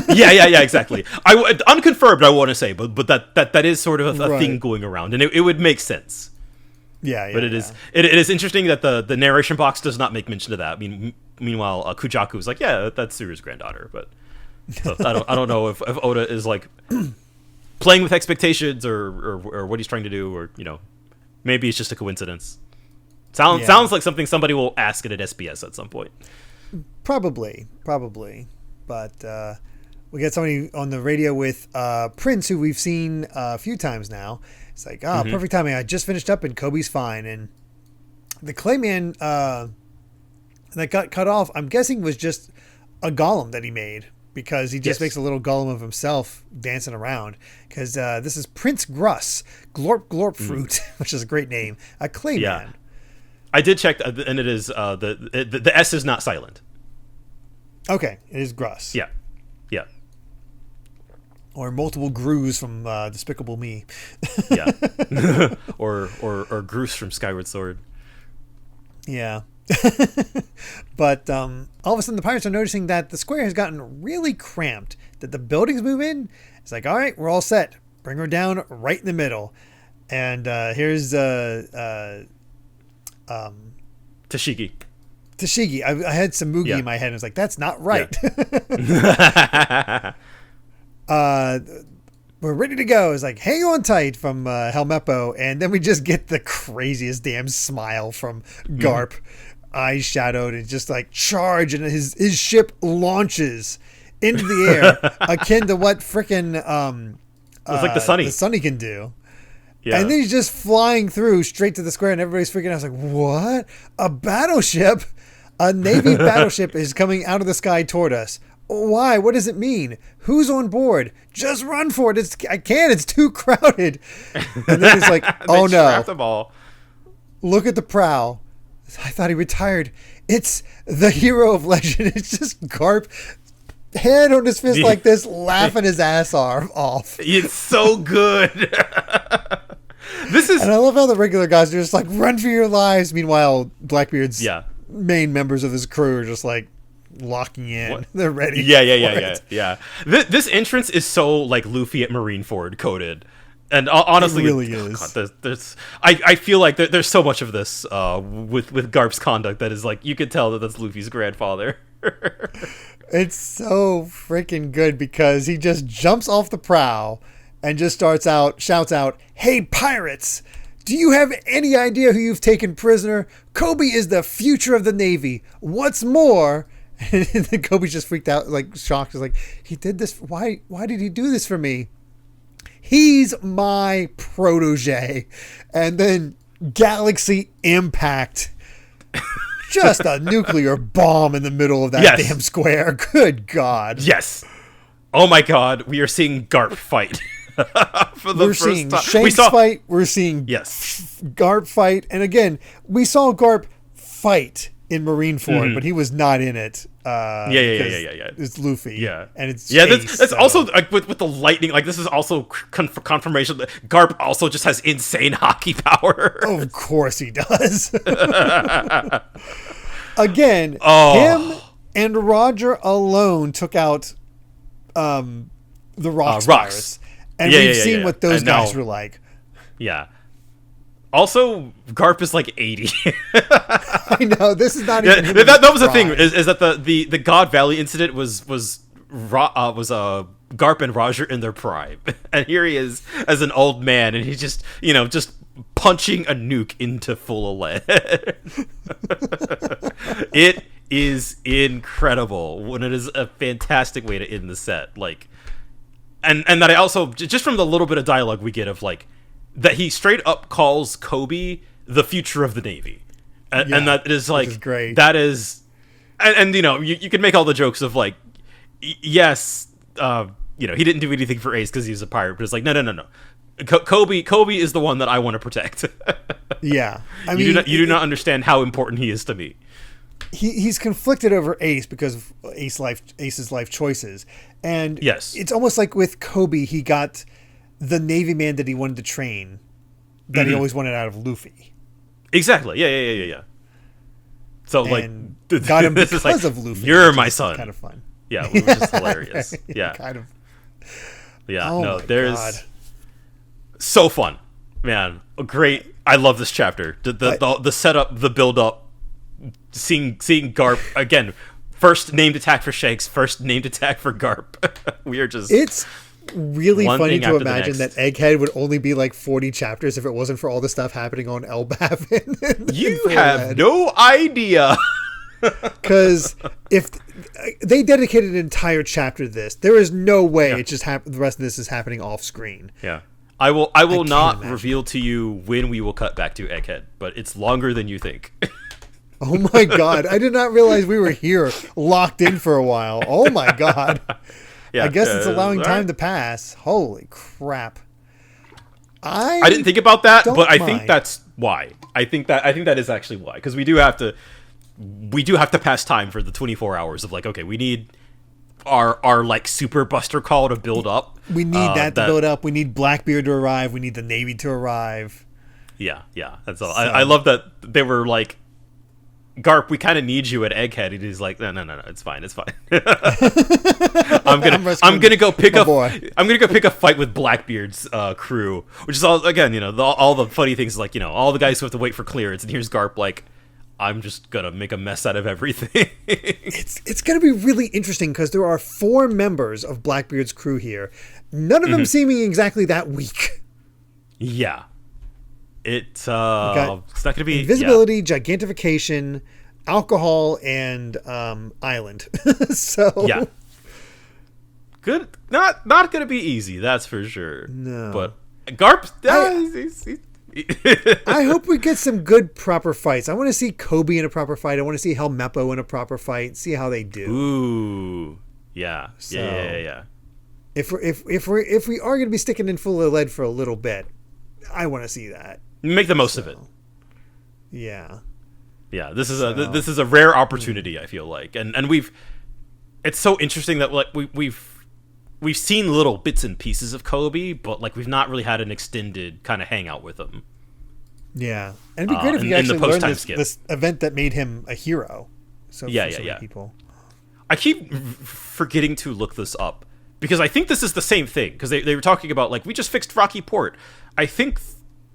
yeah, exactly. Unconfirmed, I want to say, but that is sort of a thing going around, and it would make sense. Yeah, but it is interesting that the narration box does not make mention of that. I mean, meanwhile, Kujaku is like, yeah, that's Tsuru's granddaughter, but so I don't know if Oda is like playing with expectations or what he's trying to do, or maybe it's just a coincidence. Sounds like something somebody will ask at an SBS at some point. Probably, but we got somebody on the radio with Prince, who we've seen a few times now. It's like, perfect timing. I just finished up and Kobe's fine. And the Clayman that got cut off, I'm guessing was just a golem that he made, because he just makes a little golem of himself dancing around. Because this is Prince Gruss, Glorp Glorp Fruit, which is a great name. A Clayman. Yeah. I did check, and it is the S is not silent. Okay, it is Gruss. Yeah. Or multiple Grus from Despicable Me. Yeah. or Groose from Skyward Sword. Yeah. But all of a sudden the pirates are noticing that the square has gotten really cramped, that the buildings move in. It's like, all right, we're all set. Bring her down right in the middle. And here's Tashigi. I had some Mugi in my head and I was like, that's not right. Yeah. we're ready to go. It's like, hang on tight from Helmeppo. And then we just get the craziest damn smile from Garp, eyes shadowed, and just like charge. And his ship launches into the air, akin to what frickin' it's like the Sunny can do. Yeah. And then he's just flying through straight to the square, and everybody's freaking out. I was like, what? A battleship? A Navy battleship is coming out of the sky toward us. Why? What does it mean? Who's on board? Just run for it. I can't. It's too crowded. And then he's like, oh no. Them all. Look at the prow. I thought he retired. It's the hero of legend. It's just Garp, hand on his fist like this, laughing his ass off. It's so good. And I love how the regular guys are just like, run for your lives. Meanwhile, Blackbeard's main members of his crew are just like locking in. What? They're ready. Yeah. This entrance is so like Luffy at Marineford coded. And honestly, it really is. God, I feel like there's so much of this with Garp's conduct that is like, you could tell that that's Luffy's grandfather. It's so freaking good because he just jumps off the prow and just shouts out, "Hey pirates, do you have any idea who you've taken prisoner? Kobe is the future of the Navy. What's more," and then Kobe's just freaked out, like shocked. He's like, "He did this. Why did he do this for me? He's my protege." And then Galaxy Impact. Just a nuclear bomb in the middle of that damn square. Good God. Yes. Oh my God. We are seeing Garp fight. We're seeing Shanks fight. We're seeing Garp fight. And again, we saw Garp fight in Marineford, but he was not in it. Yeah. It's Luffy. Yeah. And it's that's also like with the lightning. Like this is also confirmation that Garp also just has insane hockey power. Of course he does. Again, him and Roger alone took out the Rocks virus. And we've seen what those guys were like. Yeah. Also, Garp is like 80. I know, this is not even. That was the thing. Is that the God Valley incident was Garp and Roger in their prime, and here he is as an old man, and he's just punching a nuke into full of lead. It is incredible when it is a fantastic way to end the set. Like. And that I also, just from the little bit of dialogue we get of like, that he straight up calls Kobe the future of the Navy. And that is like, is great. That is, and you can make all the jokes of like, yes, he didn't do anything for Ace because he was a pirate, but it's like, no. Kobe is the one that I want to protect. Yeah. I mean, you do not understand how important he is to me. He's conflicted over Ace because of Ace's life choices. And it's almost like with Kobe, he got the Navy man that he wanted to train that he always wanted out of Luffy. Exactly. Yeah. So and like got him because of Luffy. You're my son. Kind of fun. Yeah, which is hilarious. Yeah. Kind of. Yeah. Oh no, my there's God. So fun. Man, great. I love this chapter. The setup, the build up. Seeing Garp again, first named attack for Shanks, first named attack for Garp. We are just. It's really funny to imagine that Egghead would only be like 40 chapters if it wasn't for all the stuff happening on Elbaf. You have no idea. Because if they dedicated an entire chapter to this, there is no way it just the rest of this is happening off screen. Yeah. I will not reveal to you when we will cut back to Egghead, but it's longer than you think. Oh my God. I did not realize we were here locked in for a while. Oh my God. Yeah, I guess it's allowing time to pass. Holy crap. I didn't think about that, but I think that's why. I think that is actually why. Because we do have to pass time for the 24 hours of like, okay, we need our like super buster call to build up. We need that to build up. We need Blackbeard to arrive. We need the Navy to arrive. Yeah, that's all. So. I love that they were like, Garp, we kind of need you at Egghead. And he's like, no, it's fine. I'm gonna go pick a fight with Blackbeard's crew, which is all again, all the funny things like all the guys who have to wait for clearance, and here's Garp like, I'm just gonna make a mess out of everything. It's gonna be really interesting because there are 4 members of Blackbeard's crew here, none of them seeming exactly that weak. Yeah, it's not gonna be invisibility, gigantification, alcohol, and island. So yeah, good. Not gonna be easy, that's for sure. No, but Garp, I hope we get some good proper fights. I want to see Kobe in a proper fight. I want to see Helmeppo in a proper fight. See how they do. Ooh, yeah, so, yeah. If we are going to be sticking in full of lead for a little bit, I want to see that. Make the most of it. Yeah. Yeah, this is a rare opportunity, I feel like. And it's so interesting that like we've seen little bits and pieces of Kobe, but like we've not really had an extended kind of hangout with him. Yeah, and it'd be great if you actually learned this event that made him a hero. So many people. I keep forgetting to look this up because I think this is the same thing because they were talking about like we just fixed Rocky Port. I think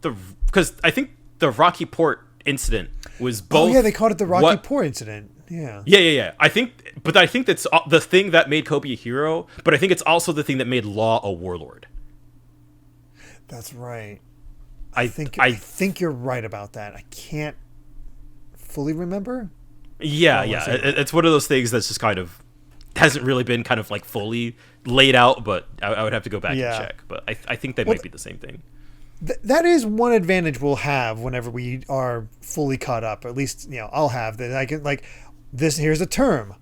the Rocky Port incident was both. Oh yeah, they called it the Rocky Port incident. Yeah. Yeah. I think that's the thing that made Kobe a hero, but I think it's also the thing that made Law a warlord. That's right. I think you're right about that. I can't fully remember. Yeah. It's one of those things that's just kind of hasn't really been kind of like fully laid out, but I would have to go back and check. But I think they might be the same thing. That is one advantage we'll have whenever we are fully caught up. Or at least I'll have that. I can like this. Here's a term.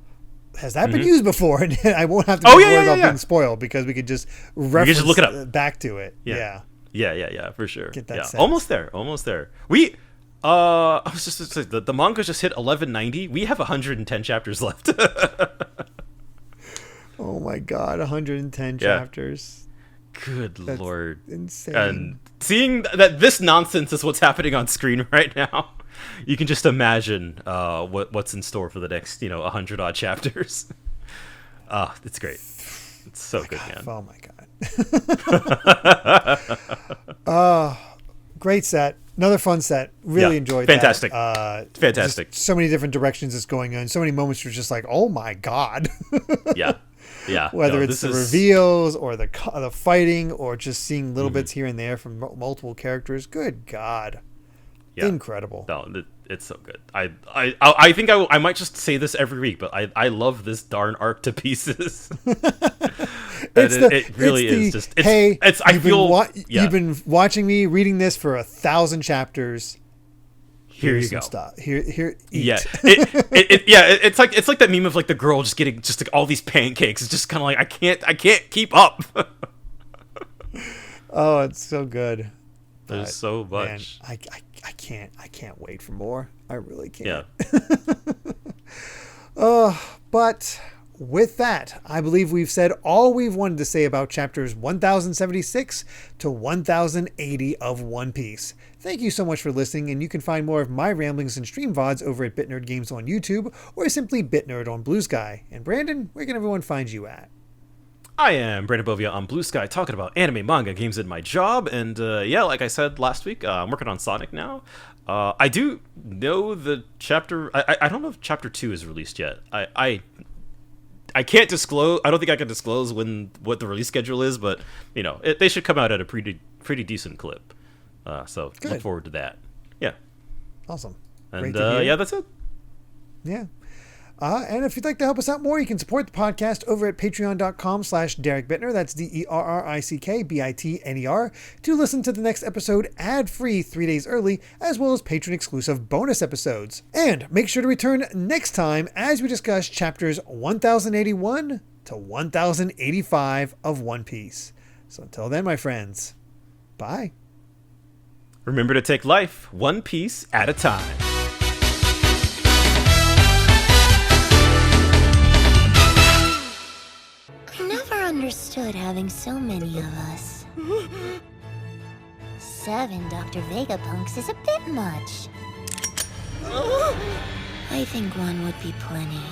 Has that been used before? And I won't have to be worried about being spoiled because we could just reference look it up. back to it. Yeah, for sure. Get that sense. Almost there. We I was just the manga just hit 1190. We have 110 chapters left. Oh my god, 110 chapters. Good Lord. Insane. And seeing that this nonsense is what's happening on screen right now, you can just imagine what's in store for the next 100 odd chapters. It's great. It's so good, man. Oh my god. Great set. Another fun set. Really enjoyed fantastic. that. Fantastic. So many different directions it's going in. So many moments you're just like, oh my god. Yeah. Whether it's the reveals or the fighting or just seeing little bits here and there from multiple characters. Good God. Yeah. Incredible. No, it's so good. I think I might just say this every week, but I love this darn arc to pieces. It really is. You've been watching me reading this for 1,000 chapters. Here's some stuff. Here, eat. Yeah. It's like that meme of like the girl just getting just like all these pancakes. It's just kind of like I can't keep up. Oh, it's so good. There's so much. Man, I can't wait for more. I really can't. Yeah. But with that, I believe we've said all we've wanted to say about chapters 1076 to 1080 of One Piece. Thank you so much for listening, and you can find more of my ramblings and stream VODs over at BitNerd Games on YouTube, or simply BitNerd on BlueSky. And Brandon, where can everyone find you at? I am Brandon Bovia on BlueSky, talking about anime, manga, games, and my job. And like I said last week, I'm working on Sonic now. I do know the chapter. I don't know if chapter 2 is released yet. I can't disclose. I don't think I can disclose what the release schedule is, but they should come out at a pretty decent clip. So Good. Look forward to that. Yeah. Awesome. And that's it. Yeah. And if you'd like to help us out more, you can support the podcast over at patreon.com/DerrickBittner. That's DerrickBitner to listen to the next episode ad-free 3 days early, as well as patron-exclusive bonus episodes. And make sure to return next time as we discuss chapters 1081 to 1085 of One Piece. So until then, my friends, bye. Remember to take life one piece at a time. Understood having so many of us. 7 Dr. Vegapunks is a bit much. I think 1 would be plenty.